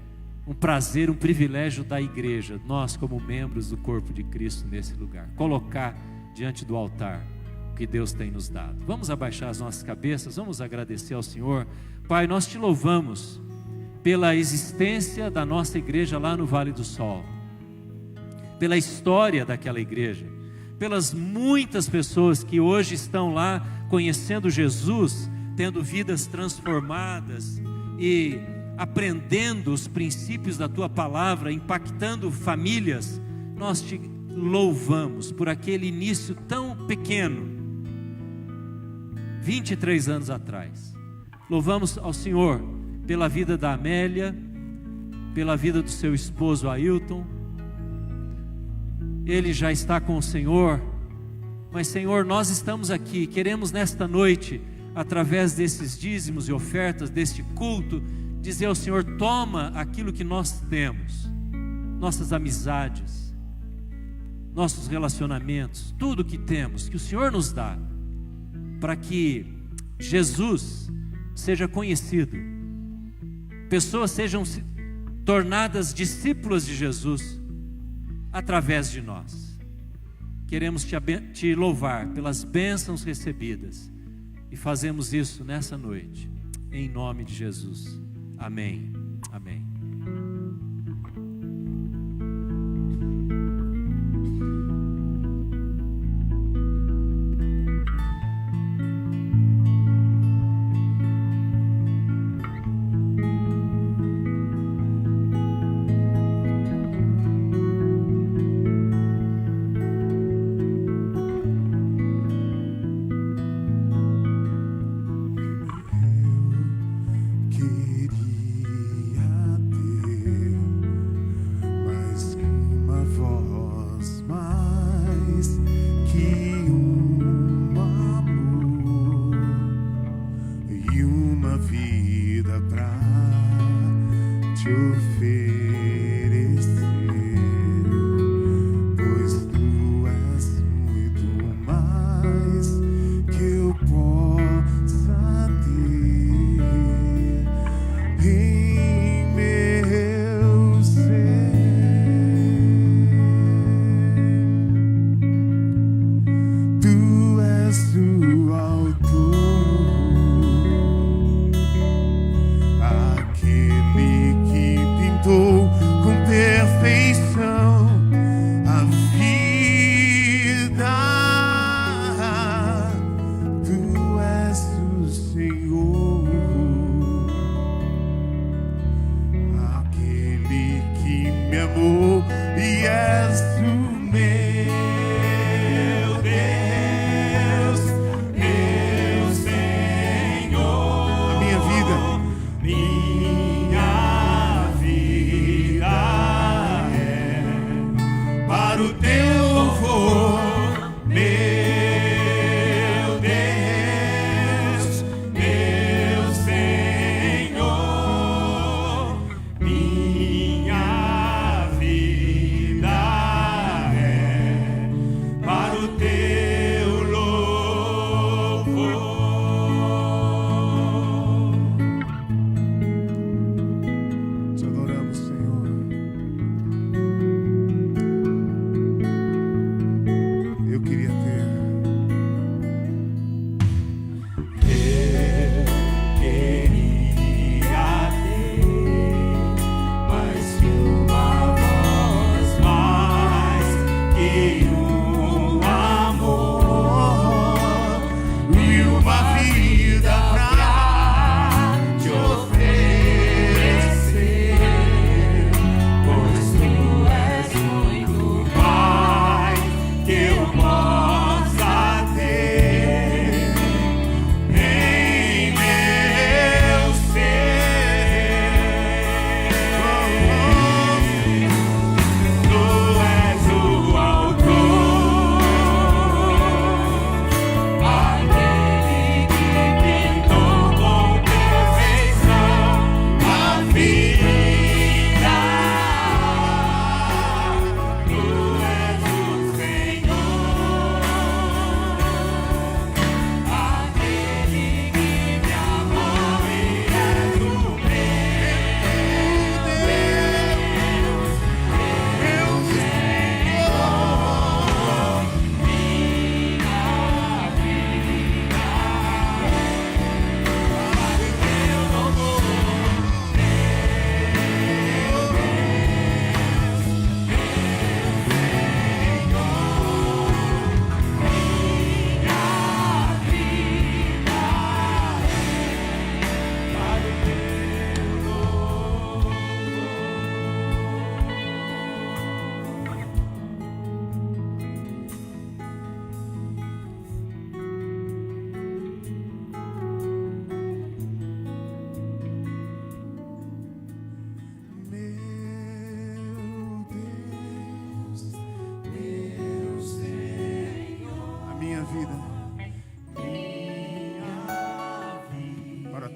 um prazer, um privilégio da igreja, nós como membros do corpo de Cristo nesse lugar, colocar diante do altar o que Deus tem nos dado. Vamos abaixar as nossas cabeças, vamos agradecer ao Senhor. Pai, nós te louvamos pela existência da nossa igreja lá no Vale do Sol, pela história daquela igreja, pelas muitas pessoas que hoje estão lá conhecendo Jesus, tendo vidas transformadas e aprendendo os princípios da Tua palavra, impactando famílias. Nós te louvamos por aquele início tão pequeno, 23 anos atrás. Louvamos ao Senhor pela vida da Amélia, pela vida do seu esposo Ailton. Ele já está com o Senhor, mas Senhor, nós estamos aqui, queremos nesta noite, através desses dízimos e ofertas, deste culto, dizer ao Senhor: toma aquilo que nós temos, nossas amizades, nossos relacionamentos, tudo que temos, que o Senhor nos dá, para que Jesus seja conhecido, pessoas sejam tornadas discípulas de Jesus através de nós. Queremos te louvar pelas bênçãos recebidas e fazemos isso nessa noite, em nome de Jesus. Amém. Amém.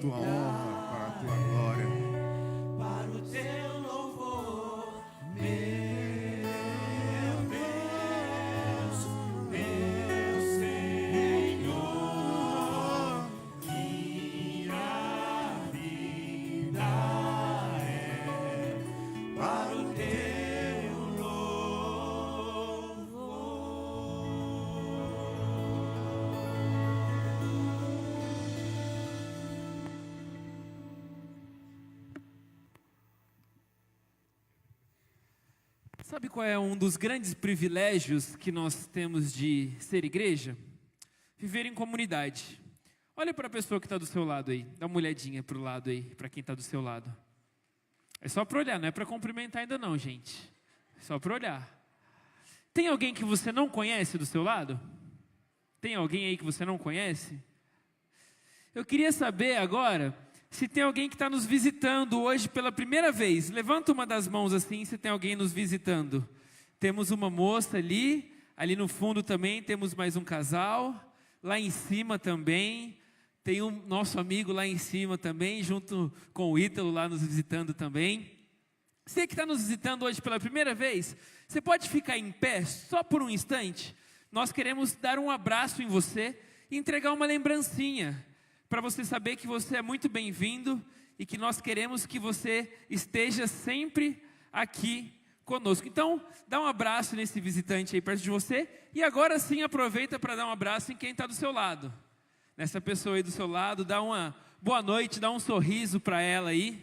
tua honra, para a tua glória. Para o teu louvor, meu Deus, meu Senhor. Sabe qual é um dos grandes privilégios que nós temos de ser igreja? Viver em comunidade. Olha para a pessoa que está do seu lado aí. Dá uma olhadinha para o lado aí, para quem está do seu lado. É só para olhar, não é para cumprimentar ainda não, gente. É só para olhar. Tem alguém que você não conhece do seu lado? Tem alguém aí que você não conhece? Eu queria saber agora se tem alguém que está nos visitando hoje pela primeira vez. Levanta uma das mãos assim se tem alguém nos visitando. Temos uma moça ali no fundo também temos mais um casal. Lá em cima também, tem um nosso amigo lá em cima também, junto com o Ítalo lá nos visitando também. Você que está nos visitando hoje pela primeira vez, você pode ficar em pé só por um instante? Nós queremos dar um abraço em você e entregar uma lembrancinha, para você saber que você é muito bem-vindo e que nós queremos que você esteja sempre aqui conosco. Então, dá um abraço nesse visitante aí perto de você e agora sim aproveita para dar um abraço em quem está do seu lado. Nessa pessoa aí do seu lado, dá uma boa noite, dá um sorriso para ela aí.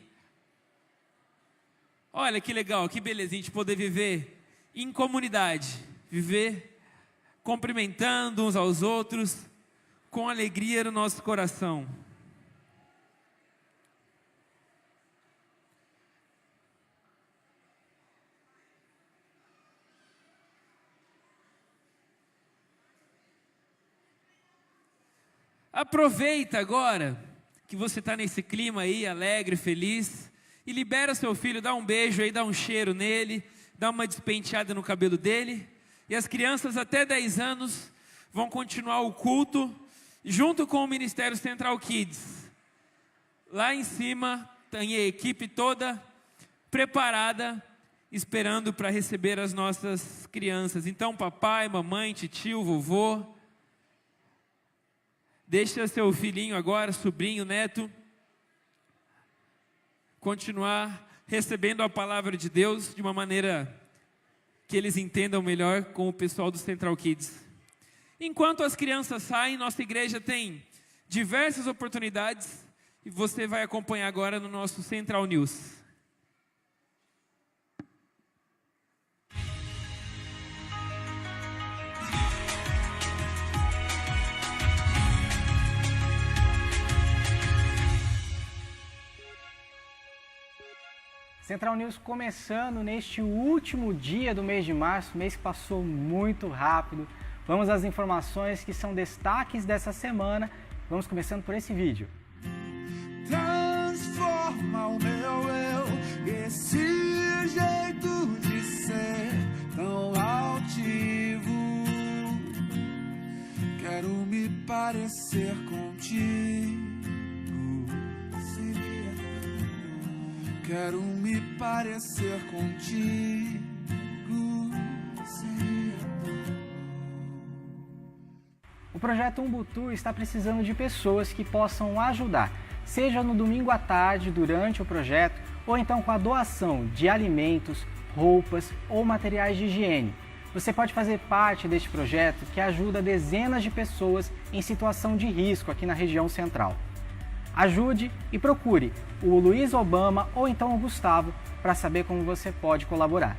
Olha que legal, que belezinha de poder viver em comunidade, viver cumprimentando uns aos outros, com alegria no nosso coração. Aproveita agora que você está nesse clima aí, alegre, feliz, e libera seu filho, dá um beijo aí, dá um cheiro nele, dá uma despenteada no cabelo dele, e as crianças até 10 anos vão continuar o culto, junto com o Ministério Central Kids. Lá em cima tem a equipe toda preparada, esperando para receber as nossas crianças. Então papai, mamãe, titio, vovô, deixa seu filhinho agora, sobrinho, neto, continuar recebendo a palavra de Deus de uma maneira que eles entendam melhor com o pessoal do Central Kids. Enquanto as crianças saem, nossa igreja tem diversas oportunidades e você vai acompanhar agora no nosso Central News. Central News começando neste último dia do mês de março, mês que passou muito rápido. Vamos às informações que são destaques dessa semana. Vamos começando por esse vídeo. Transforma o meu eu, esse jeito de ser tão altivo. Quero me parecer contigo. Quero me parecer contigo. O projeto Umbutu está precisando de pessoas que possam ajudar, seja no domingo à tarde durante o projeto, ou então com a doação de alimentos, roupas ou materiais de higiene. Você pode fazer parte deste projeto que ajuda dezenas de pessoas em situação de risco aqui na região central. Ajude e procure o Luiz Obama ou então o Gustavo para saber como você pode colaborar.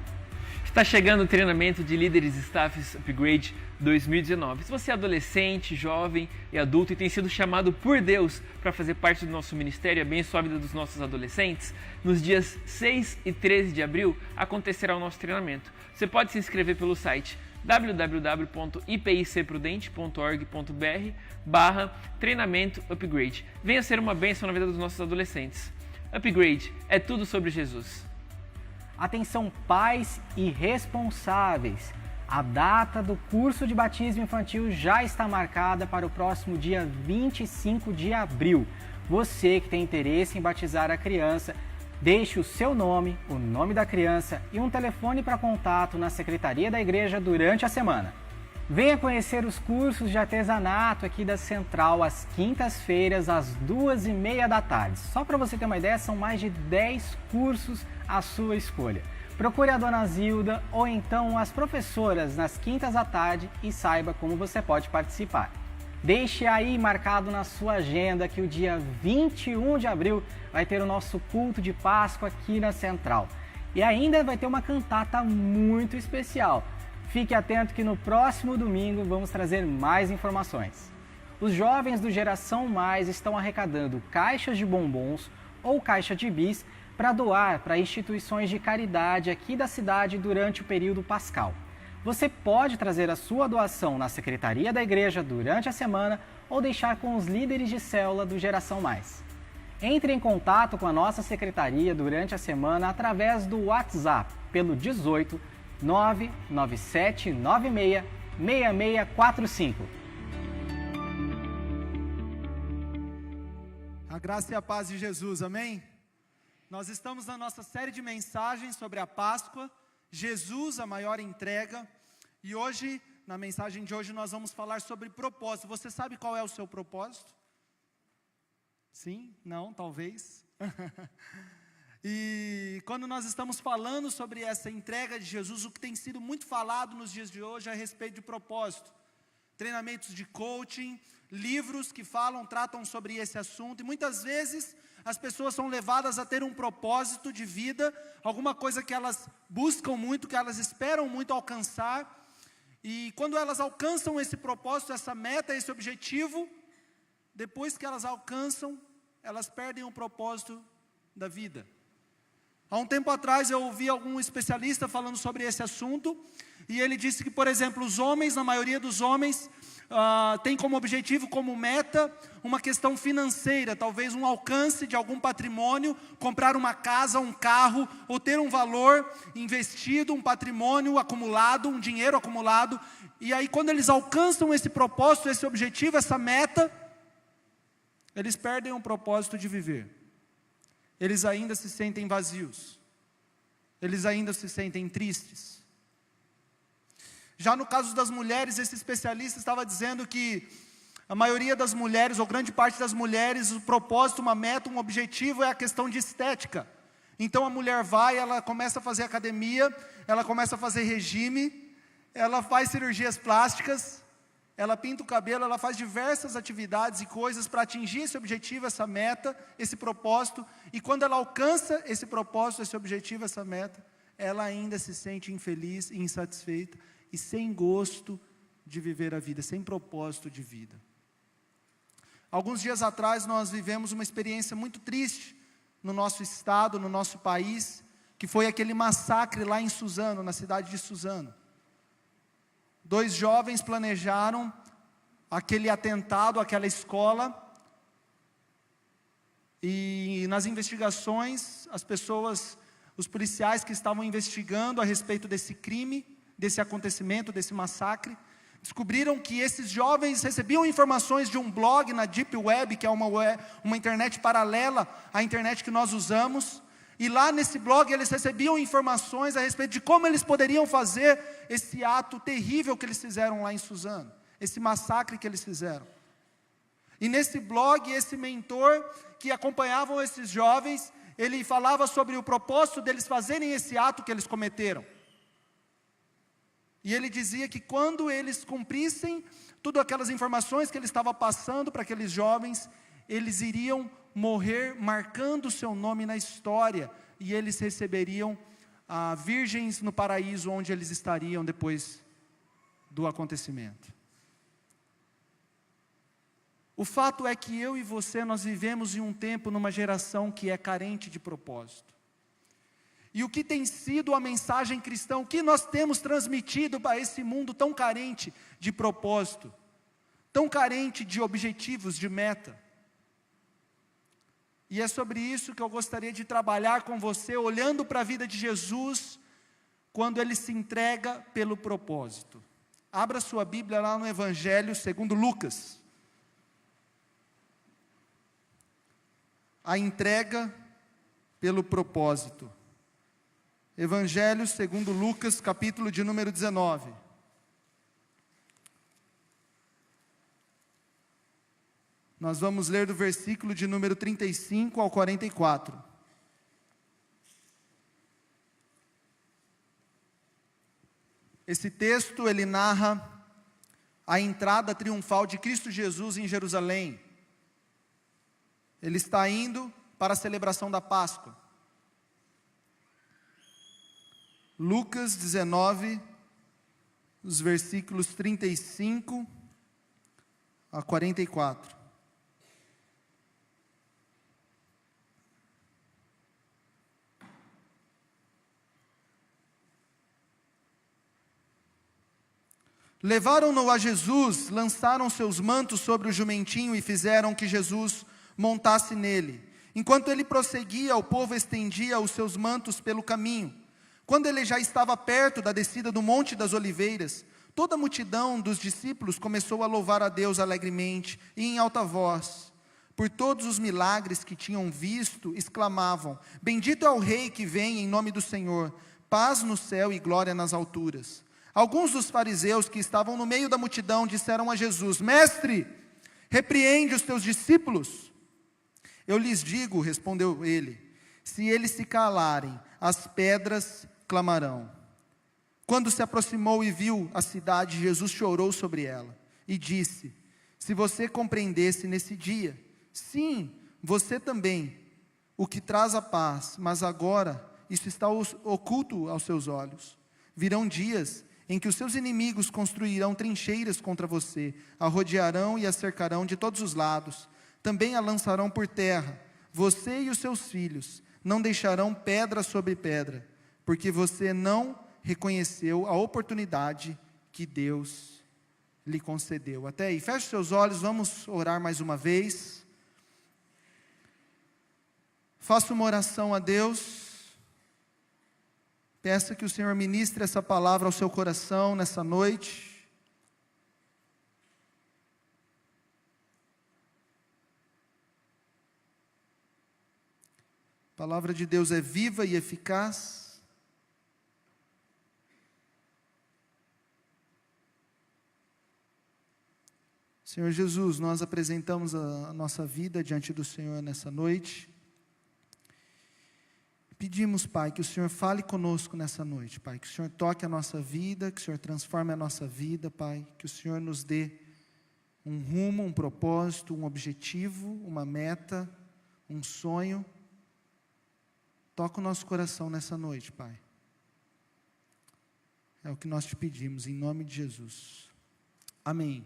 Está chegando o treinamento de líderes Staffs Upgrade 2019. Se você é adolescente, jovem e adulto e tem sido chamado por Deus para fazer parte do nosso ministério e abençoar a vida dos nossos adolescentes, nos dias 6 e 13 de abril acontecerá o nosso treinamento. Você pode se inscrever pelo site www.ipicprudente.org.br/treinamento upgrade. Venha ser uma bênção na vida dos nossos adolescentes. Upgrade é tudo sobre Jesus. Atenção pais e responsáveis. A data do curso de batismo infantil já está marcada para o próximo dia 25 de abril. Você que tem interesse em batizar a criança, deixe o seu nome, o nome da criança e um telefone para contato na secretaria da igreja durante a semana. Venha conhecer os cursos de artesanato aqui da Central às quintas-feiras, às 2h30 da tarde. Só para você ter uma ideia, são mais de 10 cursos à sua escolha. Procure a Dona Zilda ou então as professoras nas quintas à tarde e saiba como você pode participar. Deixe aí marcado na sua agenda que o dia 21 de abril vai ter o nosso culto de Páscoa aqui na Central. E ainda vai ter uma cantata muito especial. Fique atento que no próximo domingo vamos trazer mais informações. Os jovens do Geração Mais estão arrecadando caixas de bombons ou caixa de bis para doar para instituições de caridade aqui da cidade durante o período pascal. Você pode trazer a sua doação na secretaria da igreja durante a semana ou deixar com os líderes de célula do Geração Mais. Entre em contato com a nossa secretaria durante a semana através do WhatsApp pelo 18 997 96 6645. A graça e a paz de Jesus, amém? Nós estamos na nossa série de mensagens sobre a Páscoa, Jesus, a maior entrega, e hoje, na mensagem de hoje, nós vamos falar sobre propósito. Você sabe qual é o seu propósito? Sim? Não? Talvez? E quando nós estamos falando sobre essa entrega de Jesus, o que tem sido muito falado nos dias de hoje é a respeito de propósito. Treinamentos de coaching, livros que tratam sobre esse assunto, e muitas vezes as pessoas são levadas a ter um propósito de vida, alguma coisa que elas buscam muito, que elas esperam muito alcançar, e quando elas alcançam esse propósito, essa meta, esse objetivo, depois que elas alcançam, elas perdem o propósito da vida. Há um tempo atrás eu ouvi algum especialista falando sobre esse assunto, e ele disse que, por exemplo, os homens, na maioria dos homens, tem como objetivo, como meta, uma questão financeira, talvez um alcance de algum patrimônio, comprar uma casa, um carro, ou ter um valor investido, um patrimônio acumulado, um dinheiro acumulado, e aí quando eles alcançam esse propósito, esse objetivo, essa meta, eles perdem o propósito de viver. Eles ainda se sentem vazios, eles ainda se sentem tristes. Já no caso das mulheres, esse especialista estava dizendo que a maioria das mulheres, ou grande parte das mulheres, o propósito, uma meta, um objetivo é a questão de estética. Então a mulher ela começa a fazer academia, ela começa a fazer regime, ela faz cirurgias plásticas, ela pinta o cabelo, ela faz diversas atividades e coisas para atingir esse objetivo, essa meta, esse propósito. E quando ela alcança esse propósito, esse objetivo, essa meta, ela ainda se sente infeliz, insatisfeita e sem gosto de viver a vida, sem propósito de vida. Alguns dias atrás nós vivemos uma experiência muito triste no nosso estado, no nosso país, que foi aquele massacre lá em Suzano, na cidade de Suzano. 2 jovens planejaram aquele atentado àquela escola, e nas investigações, os policiais que estavam investigando a respeito desse crime, desse acontecimento, desse massacre, descobriram que esses jovens recebiam informações de um blog na Deep Web, que é uma internet paralela à internet que nós usamos, e lá nesse blog eles recebiam informações a respeito de como eles poderiam fazer esse ato terrível que eles fizeram lá em Suzano, esse massacre que eles fizeram. E nesse blog, esse mentor que acompanhavam esses jovens, ele falava sobre o propósito deles fazerem esse ato que eles cometeram. E ele dizia que quando eles cumprissem todas aquelas informações que ele estava passando para aqueles jovens, eles iriam morrer marcando o seu nome na história, e eles receberiam virgens no paraíso, onde eles estariam depois do acontecimento. O fato é que eu e você, nós vivemos em um tempo, numa geração que é carente de propósito. E o que tem sido a mensagem cristã, o que nós temos transmitido para esse mundo tão carente de propósito, tão carente de objetivos, de meta? E é sobre isso que eu gostaria de trabalhar com você, olhando para a vida de Jesus, quando Ele se entrega pelo propósito. Abra sua Bíblia lá no Evangelho segundo Lucas. A entrega pelo propósito. Evangelho segundo Lucas, capítulo de número 19. Nós vamos ler do versículo de número 35 ao 44. Esse texto, ele narra a entrada triunfal de Cristo Jesus em Jerusalém. Ele está indo para a celebração da Páscoa. Lucas 19, os versículos 35 a 44. Levaram-no a Jesus, lançaram seus mantos sobre o jumentinho e fizeram que Jesus montasse nele. Enquanto ele prosseguia, o povo estendia os seus mantos pelo caminho. Quando ele já estava perto da descida do Monte das Oliveiras, toda a multidão dos discípulos começou a louvar a Deus alegremente e em alta voz. Por todos os milagres que tinham visto, exclamavam: Bendito é o Rei que vem em nome do Senhor, paz no céu e glória nas alturas. Alguns dos fariseus que estavam no meio da multidão disseram a Jesus: Mestre, repreende os teus discípulos. Eu lhes digo, respondeu ele, se eles se calarem, as pedras clamarão. Quando se aproximou e viu a cidade, Jesus chorou sobre ela e disse: se você compreendesse nesse dia, sim, você também, o que traz a paz, mas agora isso está oculto aos seus olhos. Virão dias em que os seus inimigos construirão trincheiras contra você, a rodearão e a cercarão de todos os lados, também a lançarão por terra, você e os seus filhos, não deixarão pedra sobre pedra, porque você não reconheceu a oportunidade que Deus lhe concedeu. Até aí, feche seus olhos, vamos orar mais uma vez. Faça uma oração a Deus. Peça que o Senhor ministre essa palavra ao seu coração nessa noite. A palavra de Deus é viva e eficaz. Senhor Jesus, nós apresentamos a nossa vida diante do Senhor nessa noite. Pedimos, Pai, que o Senhor fale conosco nessa noite, Pai, que o Senhor toque a nossa vida, que o Senhor transforme a nossa vida, Pai, que o Senhor nos dê um rumo, um propósito, um objetivo, uma meta, um sonho. Toca o nosso coração nessa noite, Pai. É o que nós te pedimos, em nome de Jesus. Amém.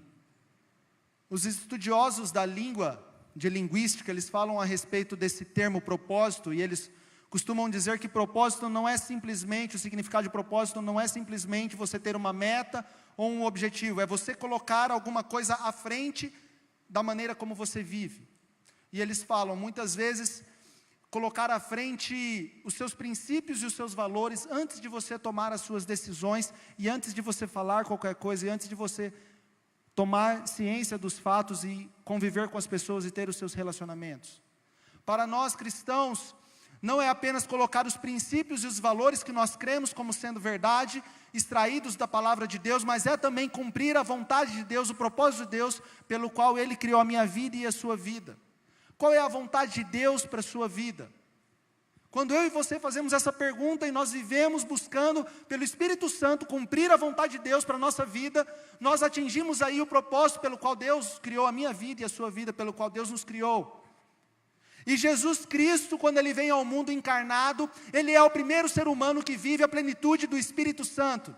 Os estudiosos da língua, de linguística, eles falam a respeito desse termo propósito, e eles costumam dizer que propósito não é simplesmente, o significado de propósito não é simplesmente você ter uma meta ou um objetivo, é você colocar alguma coisa à frente da maneira como você vive. E eles falam, muitas vezes, colocar à frente os seus princípios e os seus valores antes de você tomar as suas decisões, e antes de você falar qualquer coisa, e antes de você tomar ciência dos fatos e conviver com as pessoas e ter os seus relacionamentos. Para nós cristãos, não é apenas colocar os princípios e os valores que nós cremos como sendo verdade, extraídos da palavra de Deus, mas é também cumprir a vontade de Deus, o propósito de Deus, pelo qual Ele criou a minha vida e a sua vida. Qual é a vontade de Deus para a sua vida? Quando eu e você fazemos essa pergunta e nós vivemos buscando, pelo Espírito Santo, cumprir a vontade de Deus para a nossa vida, nós atingimos aí o propósito pelo qual Deus criou a minha vida e a sua vida, pelo qual Deus nos criou. E Jesus Cristo, quando Ele vem ao mundo encarnado, Ele é o primeiro ser humano que vive a plenitude do Espírito Santo.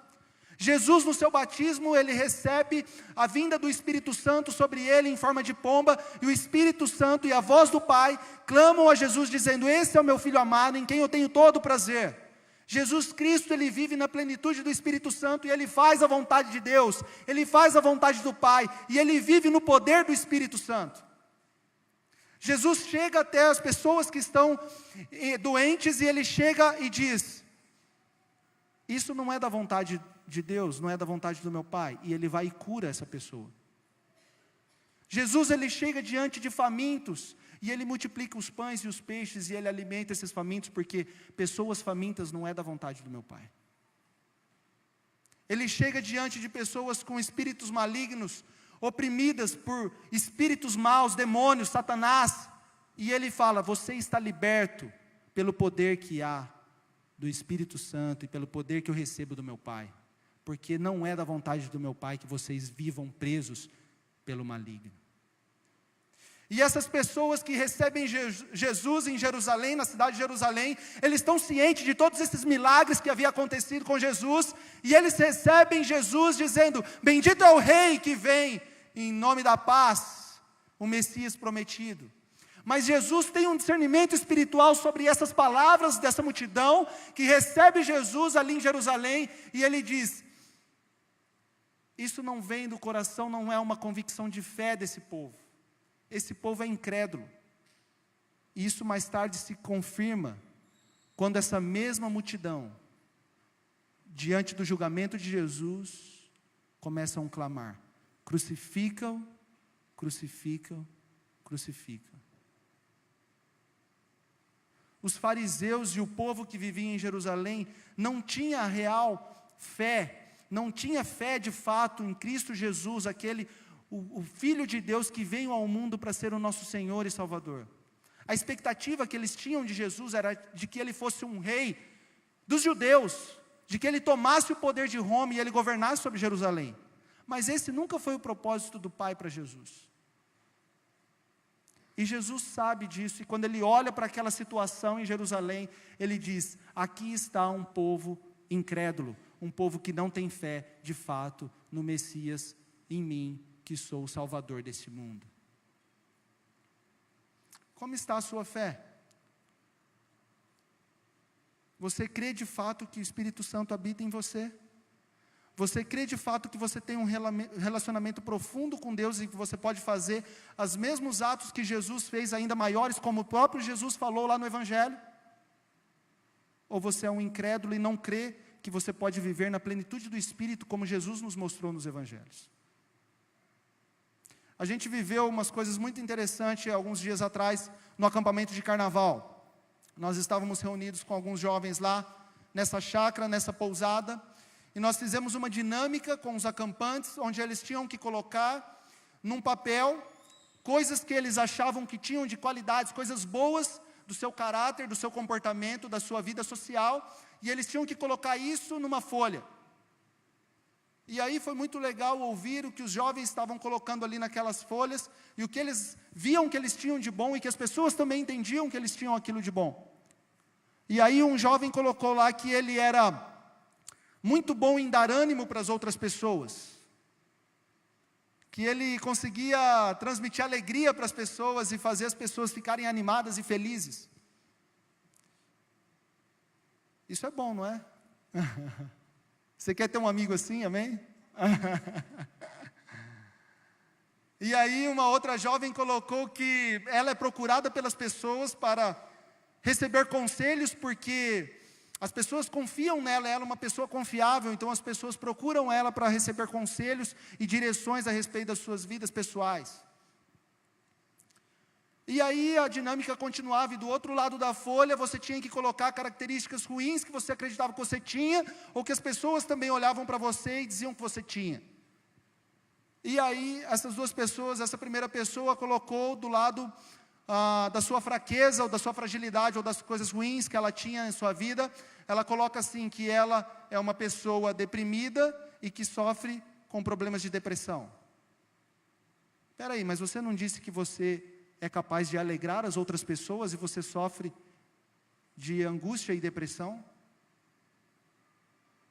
Jesus, no seu batismo, Ele recebe a vinda do Espírito Santo sobre Ele em forma de pomba, e o Espírito Santo e a voz do Pai clamam a Jesus dizendo: esse é o meu Filho amado, em quem eu tenho todo o prazer. Jesus Cristo, Ele vive na plenitude do Espírito Santo, e Ele faz a vontade de Deus, Ele faz a vontade do Pai, e Ele vive no poder do Espírito Santo. Jesus chega até as pessoas que estão doentes, e Ele chega e diz: isso não é da vontade de Deus, não é da vontade do meu Pai, e Ele vai e cura essa pessoa. Jesus, Ele chega diante de famintos, e Ele multiplica os pães e os peixes, e Ele alimenta esses famintos, porque pessoas famintas não é da vontade do meu Pai. Ele chega diante de pessoas com espíritos malignos, oprimidas por espíritos maus, demônios, Satanás, e Ele fala: você está liberto pelo poder que há do Espírito Santo e pelo poder que eu recebo do meu Pai, porque não é da vontade do meu Pai que vocês vivam presos pelo maligno. E essas pessoas que recebem Jesus em Jerusalém, na cidade de Jerusalém, eles estão cientes de todos esses milagres que havia acontecido com Jesus, e eles recebem Jesus dizendo: bendito é o Rei que vem em nome da paz, o Messias prometido. Mas Jesus tem um discernimento espiritual sobre essas palavras dessa multidão, que recebe Jesus ali em Jerusalém, e ele diz: isso não vem do coração, não é uma convicção de fé desse povo. Esse povo é incrédulo. E isso mais tarde se confirma quando essa mesma multidão, diante do julgamento de Jesus, começam a clamar: crucificam, crucificam, crucificam. Os fariseus e o povo que vivia em Jerusalém não tinha real fé, não tinha fé de fato em Cristo Jesus, o Filho de Deus que veio ao mundo para ser o nosso Senhor e Salvador. A expectativa que eles tinham de Jesus era de que ele fosse um rei dos judeus, de que ele tomasse o poder de Roma e ele governasse sobre Jerusalém. Mas esse nunca foi o propósito do Pai para Jesus. E Jesus sabe disso, e quando ele olha para aquela situação em Jerusalém, ele diz: aqui está um povo incrédulo, um povo que não tem fé de fato no Messias, em mim, que sou o Salvador desse mundo. Como está a sua fé? Você crê de fato que o Espírito Santo habita em você? Você crê de fato que você tem um relacionamento profundo com Deus e que você pode fazer os mesmos atos que Jesus fez, ainda maiores, como o próprio Jesus falou lá no Evangelho? Ou você é um incrédulo e não crê que você pode viver na plenitude do Espírito, como Jesus nos mostrou nos Evangelhos? A gente viveu umas coisas muito interessantes alguns dias atrás, no acampamento de carnaval. Nós estávamos reunidos com alguns jovens lá, nessa chácara, nessa pousada, e nós fizemos uma dinâmica com os acampantes, onde eles tinham que colocar num papel coisas que eles achavam que tinham de qualidades, coisas boas do seu caráter, do seu comportamento, da sua vida social, e eles tinham que colocar isso numa folha. E aí foi muito legal ouvir o que os jovens estavam colocando ali naquelas folhas, e o que eles viam que eles tinham de bom, e que as pessoas também entendiam que eles tinham aquilo de bom. E aí um jovem colocou lá que ele era muito bom em dar ânimo para as outras pessoas, que ele conseguia transmitir alegria para as pessoas e fazer as pessoas ficarem animadas e felizes. Isso é bom, não é? Você quer ter um amigo assim, amém? E aí uma outra jovem colocou que ela é procurada pelas pessoas para receber conselhos, porque as pessoas confiam nela, ela é uma pessoa confiável, então as pessoas procuram ela para receber conselhos e direções a respeito das suas vidas pessoais. E aí a dinâmica continuava, e do outro lado da folha você tinha que colocar características ruins que você acreditava que você tinha, ou que as pessoas também olhavam para você e diziam que você tinha. E aí essas duas pessoas, essa primeira pessoa colocou do lado da sua fraqueza, ou da sua fragilidade, ou das coisas ruins que ela tinha em sua vida, ela coloca assim, que ela é uma pessoa deprimida e que sofre com problemas de depressão. Espera aí, mas você não disse que você é capaz de alegrar as outras pessoas e você sofre de angústia e depressão?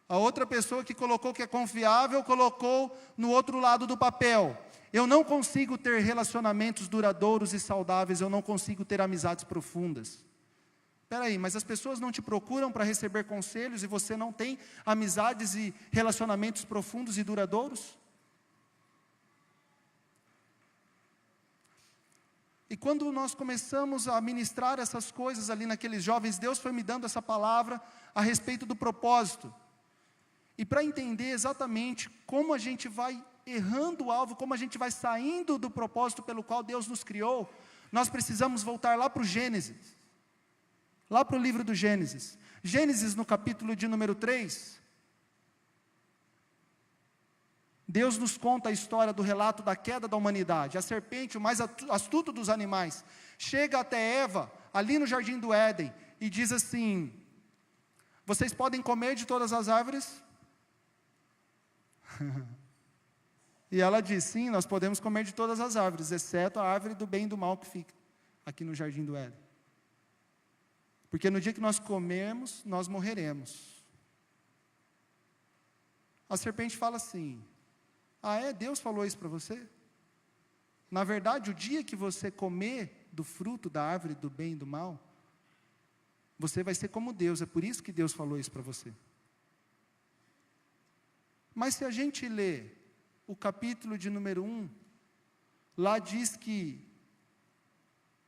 A outra pessoa que colocou que é confiável, colocou no outro lado do papel: eu não consigo ter relacionamentos duradouros e saudáveis, eu não consigo ter amizades profundas. Espera aí, mas as pessoas não te procuram para receber conselhos e você não tem amizades e relacionamentos profundos e duradouros? E quando nós começamos a ministrar essas coisas ali naqueles jovens, Deus foi me dando essa palavra a respeito do propósito. E para entender exatamente como a gente vai errando o alvo, como a gente vai saindo do propósito pelo qual Deus nos criou, nós precisamos voltar lá para o Gênesis. Lá para o livro do Gênesis. Gênesis no capítulo de número 3. Deus nos conta a história do relato da queda da humanidade. A serpente, o mais astuto dos animais, chega até Eva, ali no jardim do Éden, e diz assim: vocês podem comer de todas as árvores? E ela diz, sim, nós podemos comer de todas as árvores, exceto a árvore do bem e do mal que fica aqui no jardim do Éden. Porque no dia que nós comermos, nós morreremos. A serpente fala assim, Deus falou isso para você? Na verdade, o dia que você comer do fruto da árvore do bem e do mal, você vai ser como Deus, é por isso que Deus falou isso para você. Mas se a gente lê o capítulo de número 1, lá diz que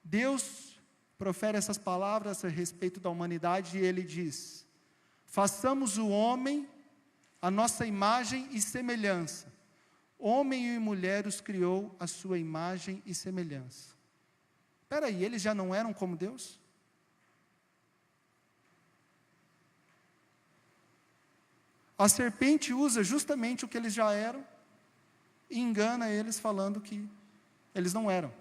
Deus profere essas palavras a respeito da humanidade e Ele diz, façamos o homem a nossa imagem e semelhança. Homem e mulher os criou a sua imagem e semelhança. Espera aí, eles já não eram como Deus? A serpente usa justamente o que eles já eram e engana eles falando que eles não eram.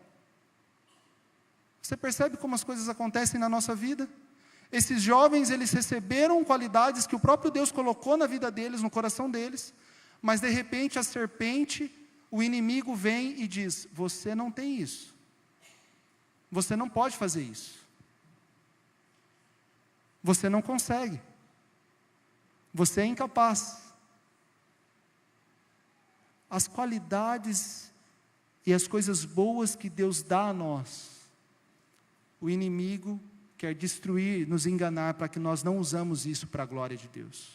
Você percebe como as coisas acontecem na nossa vida? Esses jovens, eles receberam qualidades que o próprio Deus colocou na vida deles, no coração deles, mas de repente a serpente, o inimigo vem e diz, você não tem isso. Você não pode fazer isso. Você não consegue. Você é incapaz. As qualidades e as coisas boas que Deus dá a nós, o inimigo quer destruir, nos enganar, para que nós não usamos isso para a glória de Deus.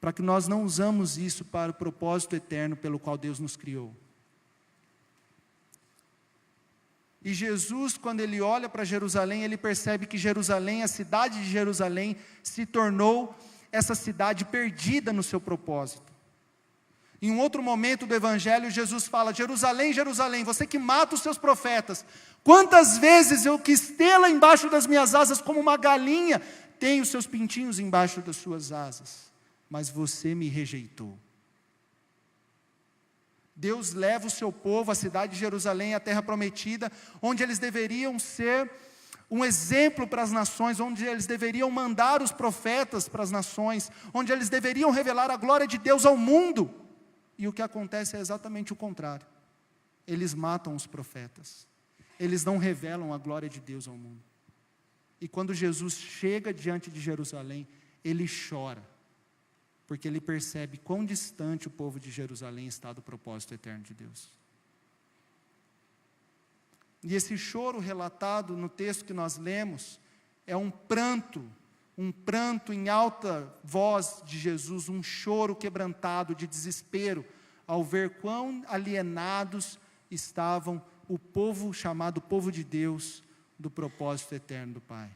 Para que nós não usamos isso para o propósito eterno pelo qual Deus nos criou. E Jesus, quando ele olha para Jerusalém, ele percebe que Jerusalém, a cidade de Jerusalém, se tornou essa cidade perdida no seu propósito. Em um outro momento do Evangelho, Jesus fala, Jerusalém, Jerusalém, você que mata os seus profetas, quantas vezes eu quis tê-la embaixo das minhas asas, como uma galinha tem os seus pintinhos embaixo das suas asas, mas você me rejeitou. Deus leva o seu povo, a cidade de Jerusalém, a terra prometida, onde eles deveriam ser um exemplo para as nações, onde eles deveriam mandar os profetas para as nações, onde eles deveriam revelar a glória de Deus ao mundo. E o que acontece é exatamente o contrário. Eles matam os profetas. Eles não revelam a glória de Deus ao mundo. E quando Jesus chega diante de Jerusalém, ele chora, porque ele percebe quão distante o povo de Jerusalém está do propósito eterno de Deus. E esse choro relatado no texto que nós lemos, é um pranto em alta voz de Jesus, um choro quebrantado de desespero, ao ver quão alienados estavam o povo chamado povo de Deus, do propósito eterno do Pai.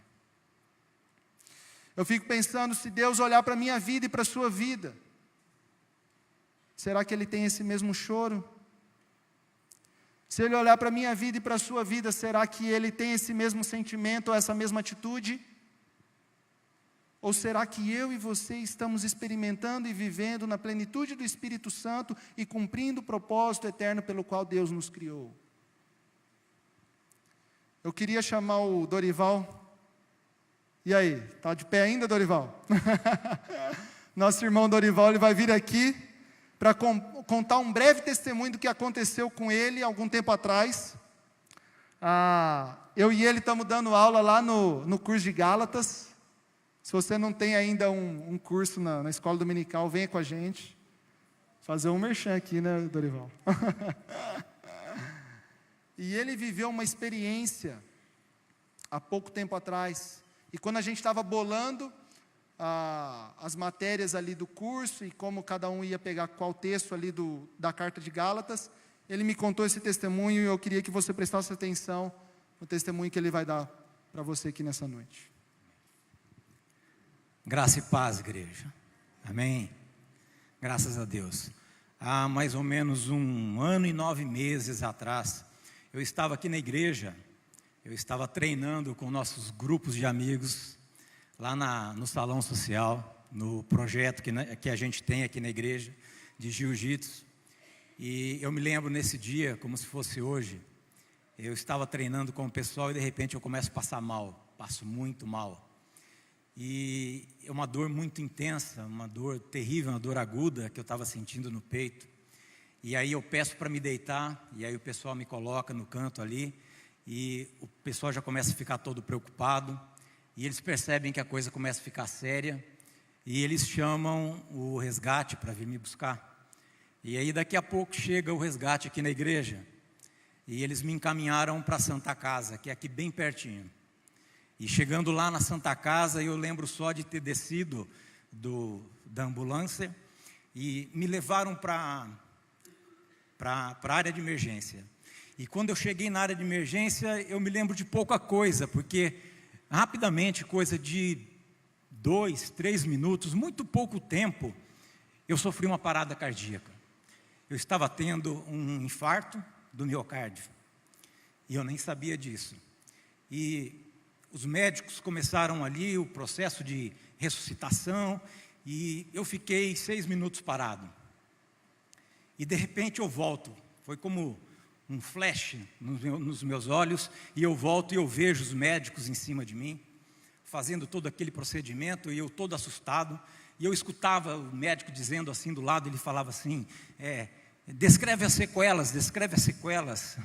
Eu fico pensando, se Deus olhar para a minha vida e para a sua vida, será que Ele tem esse mesmo choro? Se Ele olhar para a minha vida e para a sua vida, será que Ele tem esse mesmo sentimento ou essa mesma atitude? Ou será que eu e você estamos experimentando e vivendo na plenitude do Espírito Santo e cumprindo o propósito eterno pelo qual Deus nos criou? Eu queria chamar o Dorival. E aí, está de pé ainda, Dorival? Nosso irmão Dorival, ele vai vir aqui para contar um breve testemunho do que aconteceu com ele algum tempo atrás. Eu e ele estamos dando aula lá no curso de Gálatas. Se você não tem ainda um curso na escola dominical, venha com a gente. Fazer um merchan aqui, né, Dorival? E ele viveu uma experiência há pouco tempo atrás. E quando a gente estava bolando as matérias ali do curso e como cada um ia pegar qual texto ali da carta de Gálatas, ele me contou esse testemunho e eu queria que você prestasse atenção no testemunho que ele vai dar para você aqui nessa noite. Graça e paz, igreja. Amém? Graças a Deus. Há mais ou menos 1 ano e 9 meses atrás, eu estava aqui na igreja, eu estava treinando com nossos grupos de amigos, lá no salão social, no projeto que a gente tem aqui na igreja, de jiu-jitsu. E eu me lembro nesse dia, como se fosse hoje, eu estava treinando com o pessoal e de repente eu começo a passar mal, passo muito mal. E é uma dor muito intensa, uma dor terrível, uma dor aguda que eu estava sentindo no peito. E aí eu peço para me deitar, e aí o pessoal me coloca no canto ali, e o pessoal já começa a ficar todo preocupado, e eles percebem que a coisa começa a ficar séria, e eles chamam o resgate para vir me buscar. E aí daqui a pouco chega o resgate aqui na igreja, e eles me encaminharam para a Santa Casa, que é aqui bem pertinho. E chegando lá na Santa Casa, eu lembro só de ter descido da ambulância, e me levaram para a área de emergência. E quando eu cheguei na área de emergência, eu me lembro de pouca coisa, porque rapidamente, coisa de 2, 3 minutos, muito pouco tempo, eu sofri uma parada cardíaca. Eu estava tendo um infarto do miocárdio, e eu nem sabia disso. E os médicos começaram ali o processo de ressuscitação, e eu fiquei 6 minutos parado. E de repente eu volto, foi como um flash nos meus olhos, e eu volto e eu vejo os médicos em cima de mim, fazendo todo aquele procedimento, e eu todo assustado, e eu escutava o médico dizendo assim do lado, ele falava assim, descreve as sequelas,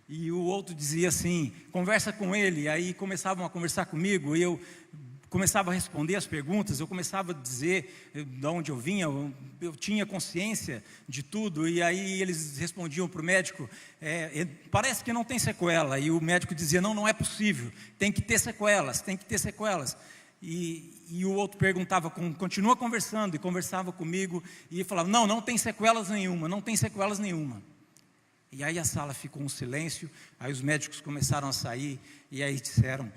e o outro dizia assim, conversa com ele, e aí começavam a conversar comigo, e eu começava a responder as perguntas, eu começava a dizer de onde eu vinha, eu tinha consciência de tudo, e aí eles respondiam para o médico, parece que não tem sequela, e o médico dizia, não é possível, tem que ter sequelas, e o outro perguntava, continua conversando, e conversava comigo, e falava, não tem sequelas nenhuma, e aí a sala ficou um silêncio, aí os médicos começaram a sair, e aí disseram,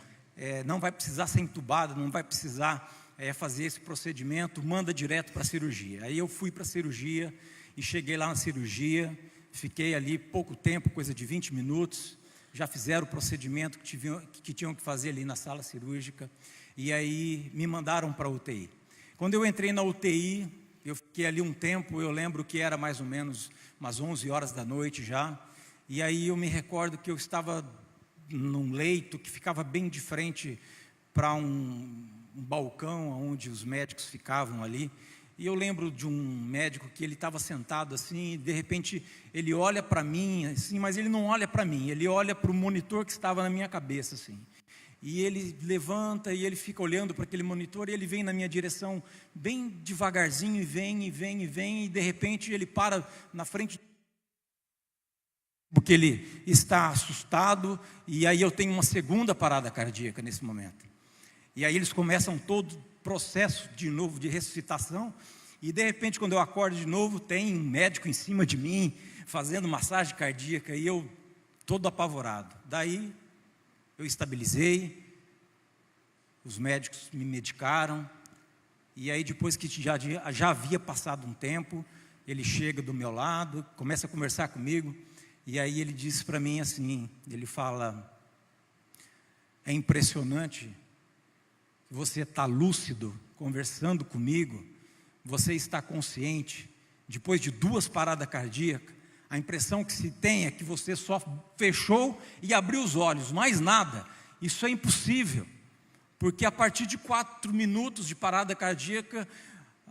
não vai precisar ser entubado, não vai precisar fazer esse procedimento, manda direto para a cirurgia. Aí eu fui para a cirurgia, e cheguei lá na cirurgia, fiquei ali pouco tempo, coisa de 20 minutos, já fizeram o procedimento que tinham que fazer ali na sala cirúrgica, e aí me mandaram para a UTI. Quando eu entrei na UTI, eu fiquei ali um tempo, eu lembro que era mais ou menos umas 11 horas da noite já, e aí eu me recordo que eu estava num leito que ficava bem de frente para um balcão onde os médicos ficavam ali, e eu lembro de um médico que ele estava sentado assim, e de repente ele olha para mim assim, mas ele não olha para mim, ele olha para o monitor que estava na minha cabeça assim, e ele levanta e ele fica olhando para aquele monitor, e ele vem na minha direção bem devagarzinho, e vem, e de repente ele para na frente, porque ele está assustado, e aí eu tenho uma segunda parada cardíaca nesse momento. E aí eles começam todo o processo de novo de ressuscitação, e de repente quando eu acordo de novo, tem um médico em cima de mim, fazendo massagem cardíaca, e eu todo apavorado. Daí eu estabilizei, os médicos me medicaram, e aí depois que já havia passado um tempo, ele chega do meu lado, começa a conversar comigo, e aí ele disse para mim assim, ele fala, é impressionante, você está lúcido, conversando comigo, você está consciente, depois de 2 paradas cardíacas, a impressão que se tem é que você só fechou e abriu os olhos, mais nada, isso é impossível, porque a partir de 4 minutos de parada cardíaca,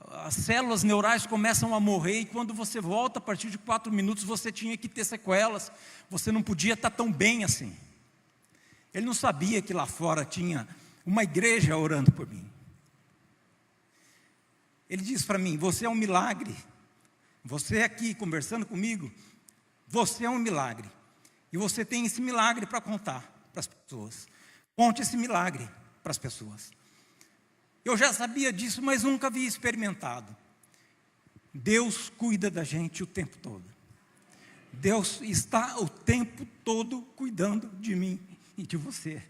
as células neurais começam a morrer, e quando você volta, a partir de 4 minutos, você tinha que ter sequelas, você não podia estar tão bem assim. Ele não sabia que lá fora tinha uma igreja orando por mim. Ele disse para mim, você é um milagre, você aqui conversando comigo, você é um milagre, e você tem esse milagre para contar para as pessoas, conte esse milagre para as pessoas. Eu já sabia disso, mas nunca havia experimentado. Deus cuida da gente o tempo todo. Deus está o tempo todo cuidando de mim e de você.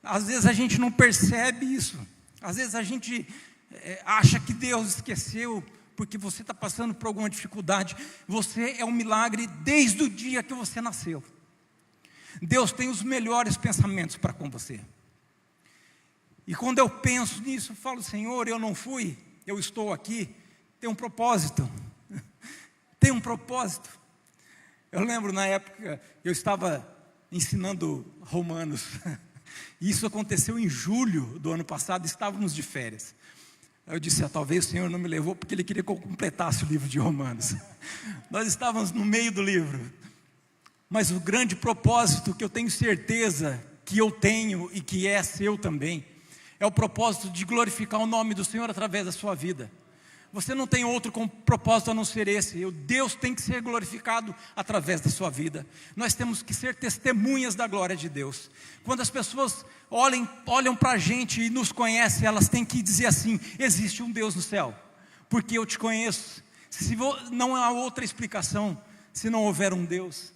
Às vezes a gente não percebe isso. Às vezes a gente acha que Deus esqueceu porque você está passando por alguma dificuldade. Você é um milagre desde o dia que você nasceu. Deus tem os melhores pensamentos para com você. E quando eu penso nisso, eu falo, Senhor, eu não fui, eu estou aqui, tem um propósito, tem um propósito. Eu lembro na época, eu estava ensinando Romanos, e isso aconteceu em julho do ano passado, estávamos de férias. Eu disse, talvez o Senhor não me levou porque Ele queria que eu completasse o livro de Romanos. Nós estávamos no meio do livro. Mas o grande propósito que eu tenho certeza que eu tenho e que é seu também, é o propósito de glorificar o nome do Senhor através da sua vida. Você não tem outro propósito a não ser esse. Deus tem que ser glorificado através da sua vida. Nós temos que ser testemunhas da glória de Deus. Quando as pessoas olham para a gente e nos conhecem, elas têm que dizer assim: existe um Deus no céu, porque eu te conheço. Não há outra explicação se não houver um Deus.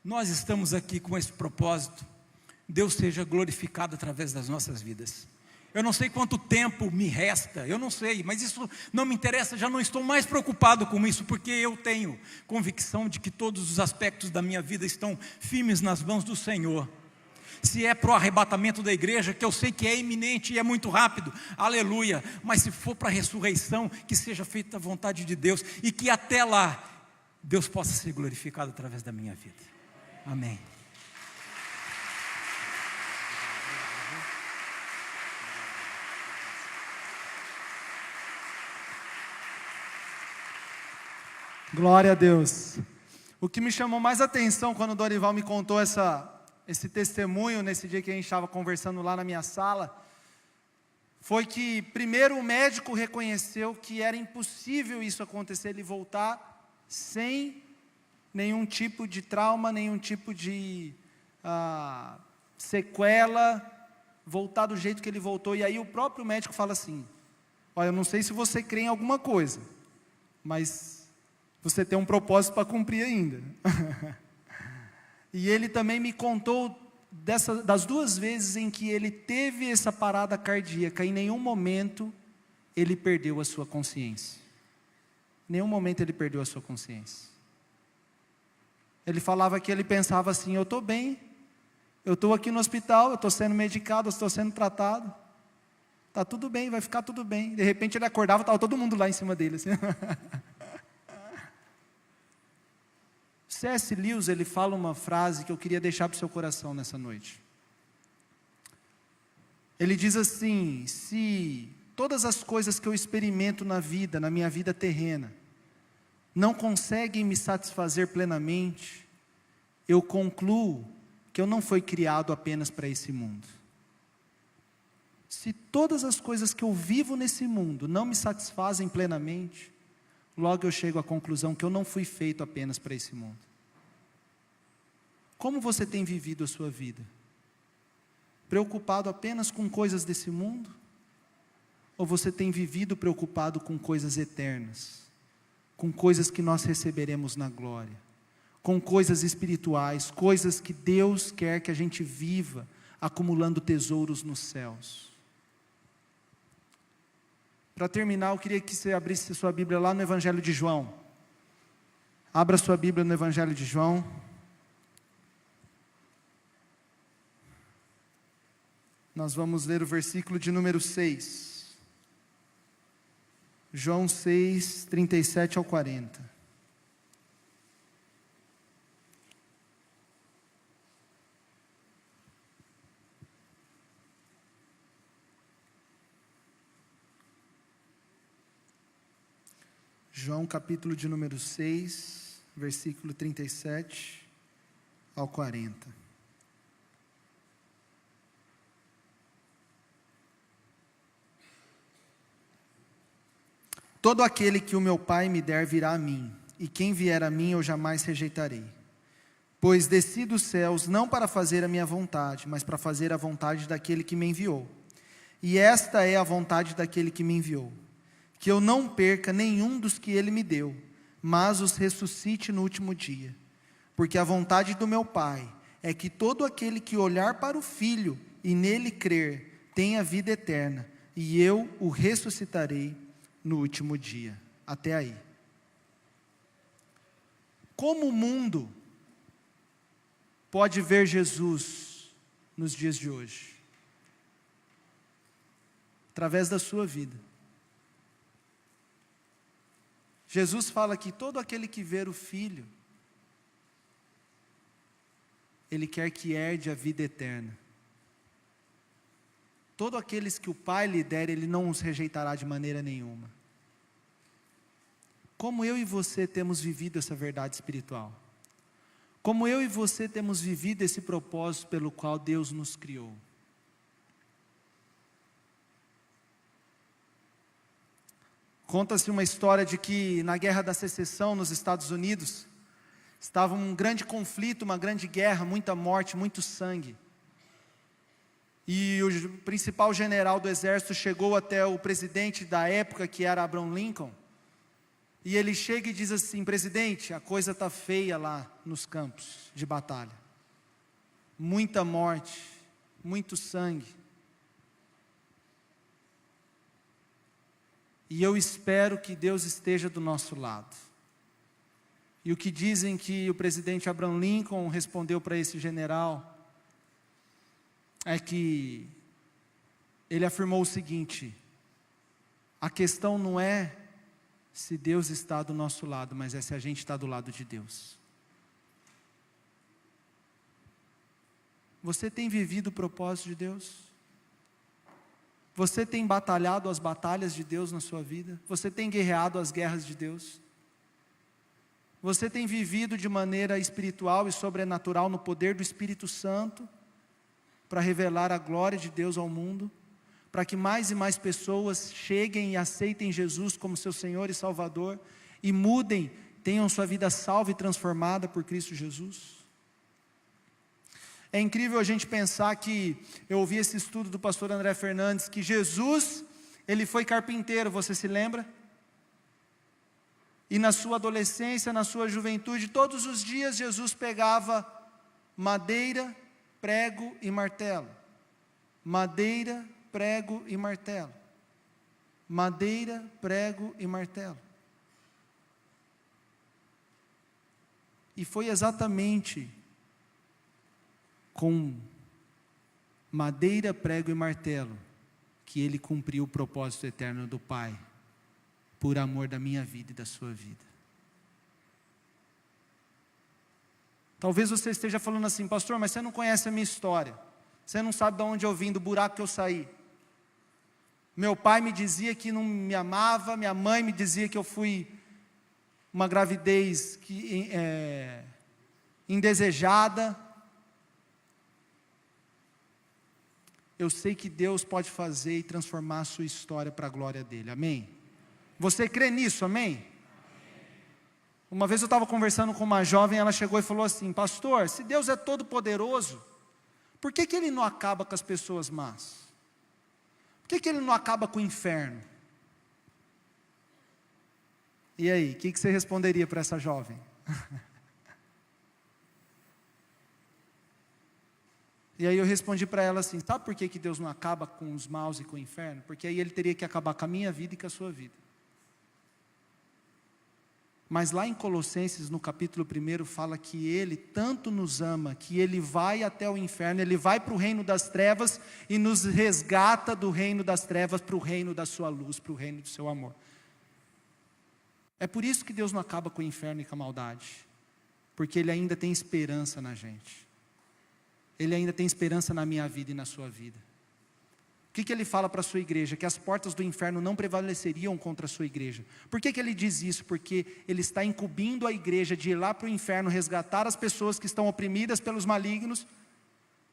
Nós estamos aqui com esse propósito. Deus seja glorificado através das nossas vidas. Eu não sei quanto tempo me resta, eu não sei, mas isso não me interessa, já não estou mais preocupado com isso, porque eu tenho convicção de que todos os aspectos da minha vida estão firmes nas mãos do Senhor. Se é para o arrebatamento da igreja, que eu sei que é iminente e é muito rápido, aleluia, mas se for para a ressurreição, que seja feita a vontade de Deus, e que até lá, Deus possa ser glorificado através da minha vida. Amém. Glória a Deus. O que me chamou mais atenção quando o Dorival me contou esse testemunho, nesse dia que a gente estava conversando lá na minha sala, foi que primeiro o médico reconheceu que era impossível isso acontecer, ele voltar sem nenhum tipo de trauma, nenhum tipo de sequela, voltar do jeito que ele voltou. E aí o próprio médico fala assim: olha, eu não sei se você crê em alguma coisa, mas você tem um propósito para cumprir ainda. E ele também me contou das 2 vezes em que ele teve essa parada cardíaca, em nenhum momento ele perdeu a sua consciência. Em nenhum momento ele perdeu a sua consciência. Ele falava que ele pensava assim: eu estou bem, eu estou aqui no hospital, eu estou sendo medicado, eu estou sendo tratado, está tudo bem, vai ficar tudo bem. De repente ele acordava, estava todo mundo lá em cima dele assim. C.S. Lewis, ele fala uma frase que eu queria deixar para o seu coração nessa noite. Ele diz assim: se todas as coisas que eu experimento na vida, na minha vida terrena, não conseguem me satisfazer plenamente, eu concluo que eu não fui criado apenas para esse mundo. Se todas as coisas que eu vivo nesse mundo não me satisfazem plenamente, logo eu chego à conclusão que eu não fui feito apenas para esse mundo. Como você tem vivido a sua vida? Preocupado apenas com coisas desse mundo? Ou você tem vivido preocupado com coisas eternas? Com coisas que nós receberemos na glória? Com coisas espirituais, coisas que Deus quer que a gente viva, acumulando tesouros nos céus? Para terminar, eu queria que você abrisse a sua Bíblia lá no Evangelho de João. Abra sua Bíblia no Evangelho de João. Nós vamos ler o versículo de número 6. João 6, 37 ao 40. João capítulo de número 6, versículo 37 ao 40. Todo aquele que o meu Pai me der virá a mim, e quem vier a mim eu jamais rejeitarei. Pois desci dos céus não para fazer a minha vontade, mas para fazer a vontade daquele que me enviou. E esta é a vontade daquele que me enviou, que eu não perca nenhum dos que ele me deu, mas os ressuscite no último dia. Porque a vontade do meu Pai é que todo aquele que olhar para o Filho e nele crer tenha vida eterna, e eu o ressuscitarei no último dia. Até aí. Como o mundo pode ver Jesus nos dias de hoje? Através da sua vida. Jesus fala que todo aquele que ver o Filho, Ele quer que herde a vida eterna. todo aqueles que o Pai lhe der, Ele não os rejeitará de maneira nenhuma. Como eu e você temos vivido essa verdade espiritual? Como eu e você temos vivido esse propósito pelo qual Deus nos criou? Conta-se uma história de que na Guerra da Secessão nos Estados Unidos, estava um grande conflito, uma grande guerra, muita morte, muito sangue. E o principal general do exército chegou até o presidente da época, que era Abraham Lincoln, e ele chega e diz assim: presidente, a coisa está feia lá nos campos de batalha. Muita morte, muito sangue. E eu espero que Deus esteja do nosso lado. E o que dizem que o presidente Abraham Lincoln respondeu para esse general é que ele afirmou o seguinte: a questão não é se Deus está do nosso lado, mas é se a gente está do lado de Deus. Você tem vivido o propósito de Deus? Você tem batalhado as batalhas de Deus na sua vida? Você tem guerreado as guerras de Deus? Você tem vivido de maneira espiritual e sobrenatural no poder do Espírito Santo para revelar a glória de Deus ao mundo? Para que mais e mais pessoas cheguem e aceitem Jesus como seu Senhor e Salvador e mudem, tenham sua vida salva e transformada por Cristo Jesus? É incrível a gente pensar que, eu ouvi esse estudo do pastor André Fernandes, que Jesus, ele foi carpinteiro, você se lembra? E na sua adolescência, na sua juventude, todos os dias Jesus pegava madeira, prego e martelo. Madeira, prego e martelo. Madeira, prego e martelo. E foi exatamente com madeira, prego e martelo que ele cumpriu o propósito eterno do Pai, por amor da minha vida e da sua vida. Talvez você esteja falando assim: pastor, mas você não conhece a minha história, você não sabe de onde eu vim, do buraco que eu saí. Meu pai me dizia que não me amava, minha mãe me dizia que eu fui uma gravidez indesejada. Eu sei que Deus pode fazer e transformar a sua história para a glória dele, amém? Você crê nisso, amém? Uma vez eu estava conversando com uma jovem, ela chegou e falou assim: pastor, se Deus é todo poderoso, por que Ele não acaba com as pessoas más? Por que Ele não acaba com o inferno? E aí, o que você responderia para essa jovem? E aí eu respondi para ela assim: sabe por que Deus não acaba com os maus e com o inferno? Porque aí Ele teria que acabar com a minha vida e com a sua vida. Mas lá em Colossenses, no capítulo 1, fala que Ele tanto nos ama, que Ele vai até o inferno, Ele vai para o reino das trevas e nos resgata do reino das trevas para o reino da sua luz, para o reino do seu amor. É por isso que Deus não acaba com o inferno e com a maldade, porque Ele ainda tem esperança na gente. Ele ainda tem esperança na minha vida e na sua vida. O que Ele fala para a sua igreja? Que as portas do inferno não prevaleceriam contra a sua igreja. Por que Ele diz isso? Porque Ele está incumbindo a igreja de ir lá para o inferno, resgatar as pessoas que estão oprimidas pelos malignos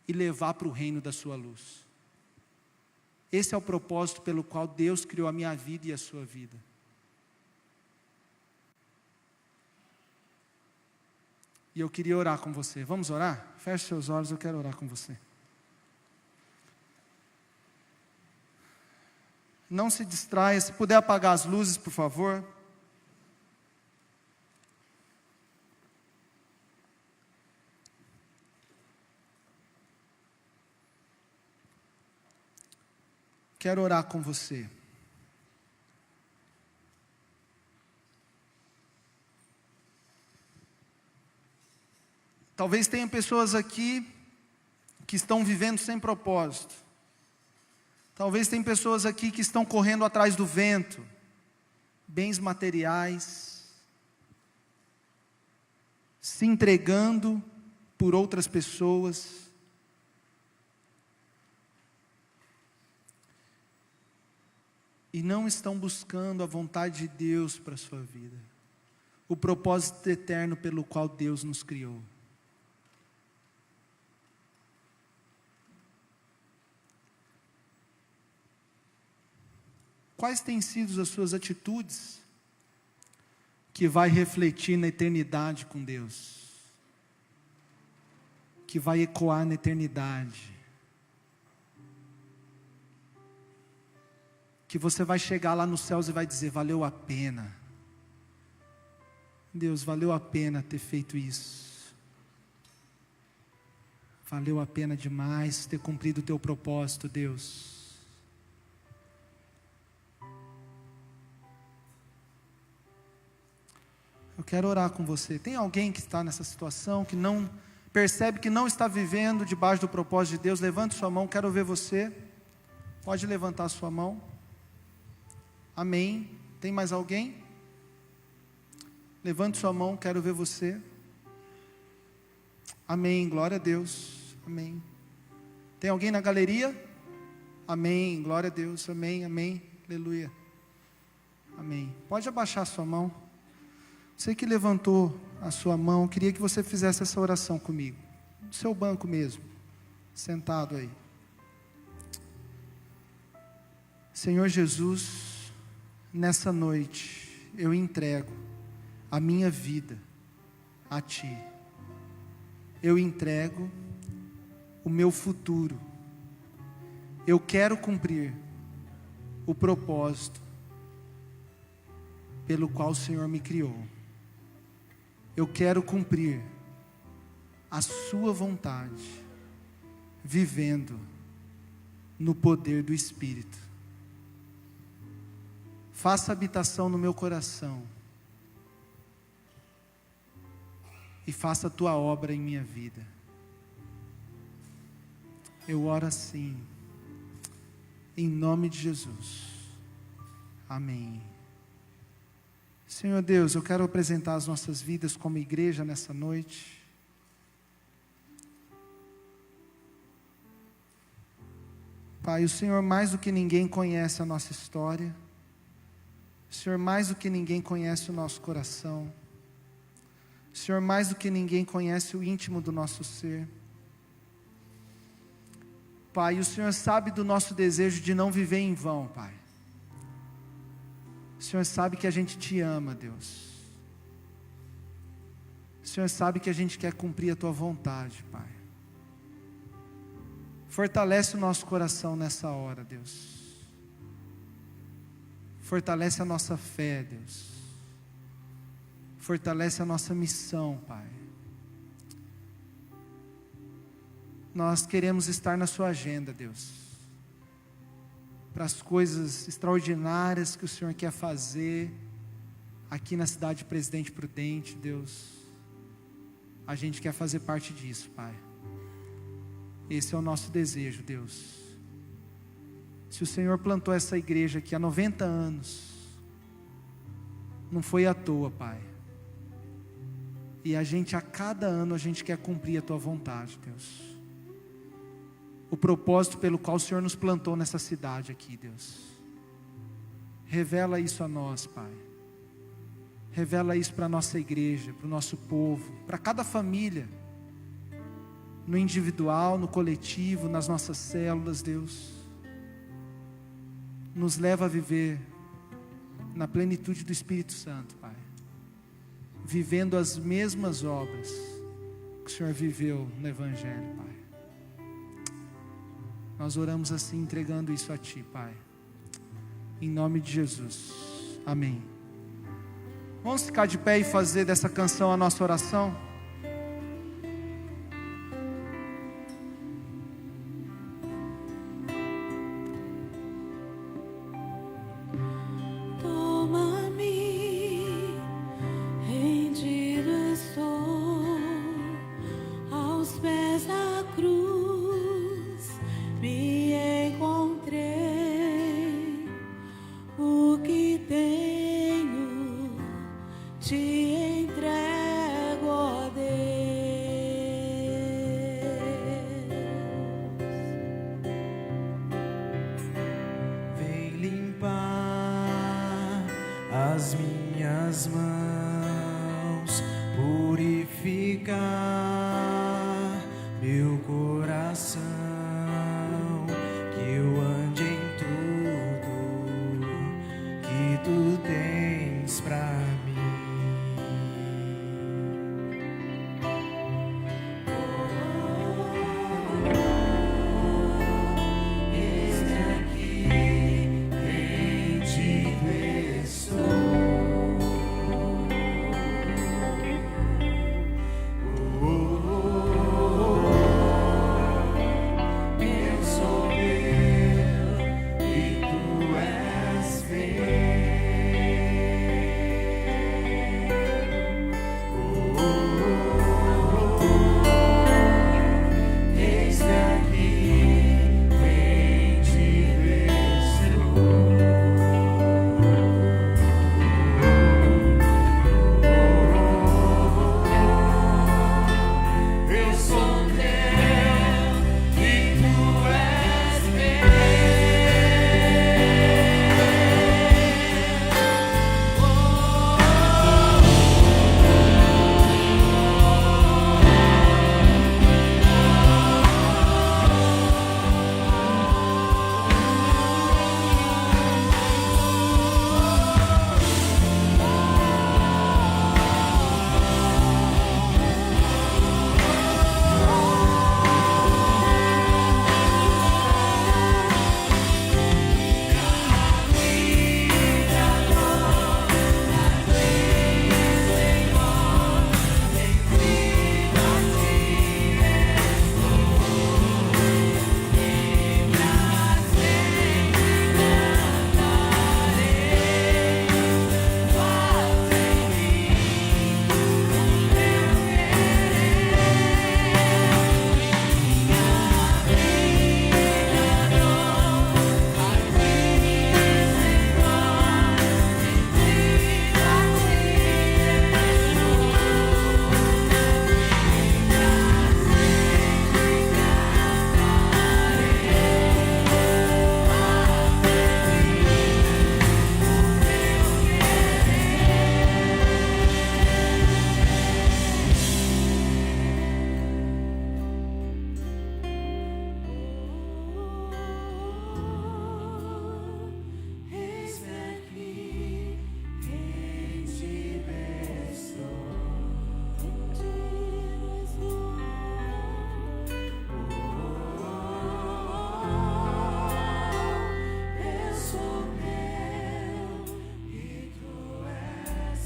e levar para o reino da sua luz. Esse é o propósito pelo qual Deus criou a minha vida e a sua vida. E eu queria orar com você. Vamos orar? Feche seus olhos, eu quero orar com você. Não se distraia, se puder apagar as luzes, por favor. Quero orar com você. Talvez tenha pessoas aqui que estão vivendo sem propósito. Talvez tenha pessoas aqui que estão correndo atrás do vento, bens materiais, se entregando por outras pessoas. e não estão buscando a vontade de Deus para a sua vida, o propósito eterno pelo qual Deus nos criou. Quais têm sido as suas atitudes que vai refletir na eternidade com Deus? Que vai ecoar na eternidade? Que você vai chegar lá nos céus e vai dizer: valeu a pena. Deus, valeu a pena ter feito isso. Valeu a pena demais ter cumprido o teu propósito, Deus. Eu quero orar com você. Tem alguém que está nessa situação, que não percebe que não está vivendo debaixo do propósito de Deus? Levante sua mão, quero ver você. Pode levantar sua mão. Amém. Tem mais alguém? Levante sua mão, quero ver você. Amém, glória a Deus. Amém. Tem alguém na galeria? Amém, glória a Deus. Amém, amém, aleluia. Amém. Pode abaixar sua mão. Você que levantou a sua mão, queria que você fizesse essa oração comigo. No seu banco mesmo, sentado aí. Senhor Jesus, nessa noite eu entrego a minha vida a Ti. Eu entrego o meu futuro. Eu quero cumprir o propósito pelo qual o Senhor me criou. Eu quero cumprir a Sua vontade, vivendo no poder do Espírito. Faça habitação no meu coração e faça a Tua obra em minha vida. Eu oro assim, em nome de Jesus. Amém. Senhor Deus, eu quero apresentar as nossas vidas como igreja nessa noite. Pai, o Senhor mais do que ninguém conhece a nossa história. O Senhor mais do que ninguém conhece o nosso coração. O Senhor mais do que ninguém conhece o íntimo do nosso ser. Pai, o Senhor sabe do nosso desejo de não viver em vão, Pai. O Senhor sabe que a gente Te ama, Deus. O Senhor sabe que a gente quer cumprir a Tua vontade, Pai. Fortalece o nosso coração nessa hora, Deus. Fortalece a nossa fé, Deus. Fortalece a nossa missão, Pai. Nós queremos estar na Sua agenda, Deus. Para as coisas extraordinárias que o Senhor quer fazer aqui na cidade de Presidente Prudente, Deus. A gente quer fazer parte disso, Pai. Esse é o nosso desejo, Deus. Se o Senhor plantou essa igreja aqui há 90 anos, não foi à toa, Pai. E a cada ano, a gente quer cumprir a Tua vontade, Deus. O propósito pelo qual o Senhor nos plantou nessa cidade aqui, Deus. Revela isso a nós, Pai. Revela isso para a nossa igreja, para o nosso povo, para cada família. No individual, no coletivo, nas nossas células, Deus. Nos leva a viver na plenitude do Espírito Santo, Pai. Vivendo as mesmas obras que o Senhor viveu no Evangelho, Pai. Nós oramos assim, entregando isso a Ti, Pai. Em nome de Jesus. Amém. Vamos ficar de pé e fazer dessa canção a nossa oração? Te entrego. coração, que eu ande em tudo que tu tens pra mim. Eis-me aqui, em ti estou. Eu sou teu e tu és meu. Eis-me aqui, em ti estou. Eu sou teu e tu és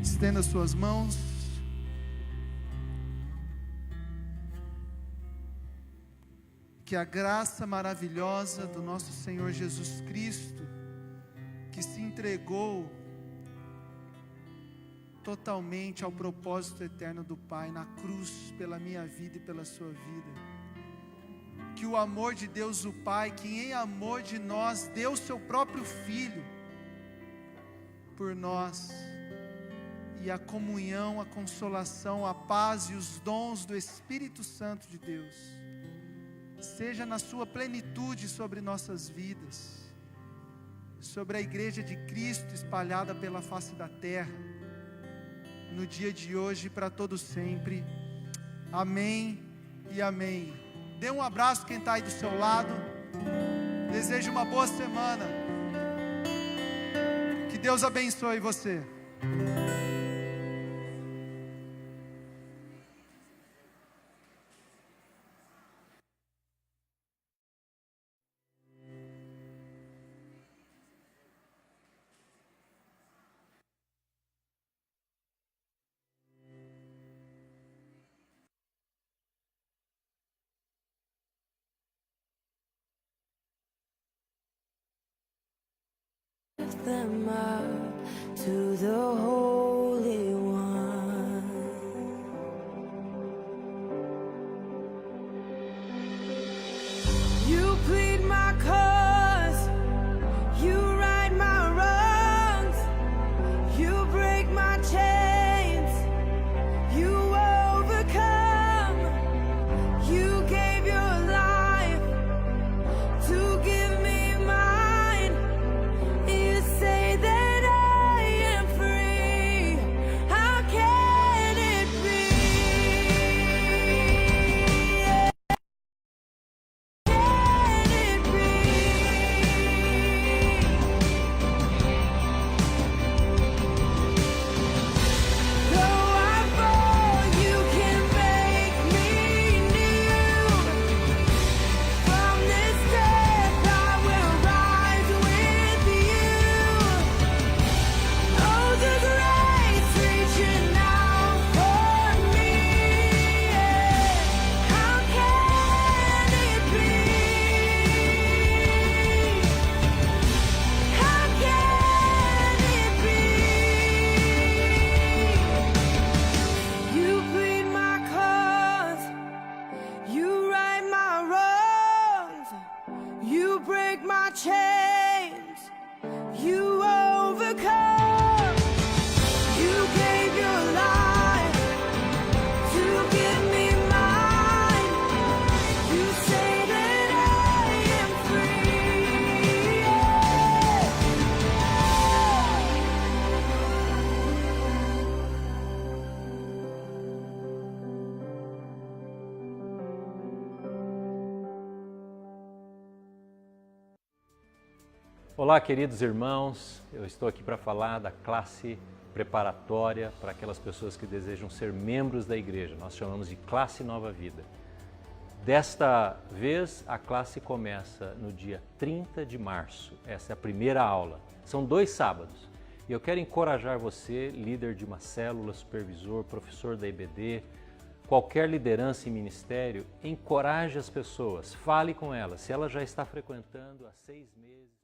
Estenda suas mãos. Que a graça maravilhosa do nosso Senhor Jesus Cristo, que se entregou totalmente ao propósito eterno do Pai na cruz pela minha vida e pela sua vida, que o amor de Deus o Pai, que em amor de nós deu seu próprio Filho por nós, e a comunhão, a consolação, a paz e os dons do Espírito Santo de Deus seja na sua plenitude sobre nossas vidas, sobre a igreja de Cristo espalhada pela face da terra, no dia de hoje e para todo sempre. Amém e amém. Dê um abraço quem está aí do seu lado. Desejo uma boa semana. Que Deus abençoe você. Them up to the Holy One. You plead my cause, you right my wrongs, you break my chains, you overcome, you gave your life to give me mine. You say that I am free. How can it be? Can it be? Though I fall, you can make me new. From this death I will rise with you. Oh, the grace reaching out for me. How can it be? How can it be? You plead my cause, you right my wrongs, you break my chains, you overcome, you gave your life to give me mine. You say that I am free. Olá, queridos irmãos, eu estou aqui para falar da classe preparatória para aquelas pessoas que desejam ser membros da igreja. Nós chamamos de Classe Nova Vida. Desta vez, a classe começa no dia 30 de março. Essa é a primeira aula. São 2 sábados. E eu quero encorajar você, líder de uma célula, supervisor, professor da IBD, qualquer liderança em ministério, encoraje as pessoas, fale com elas. Se ela já está frequentando há 6 meses,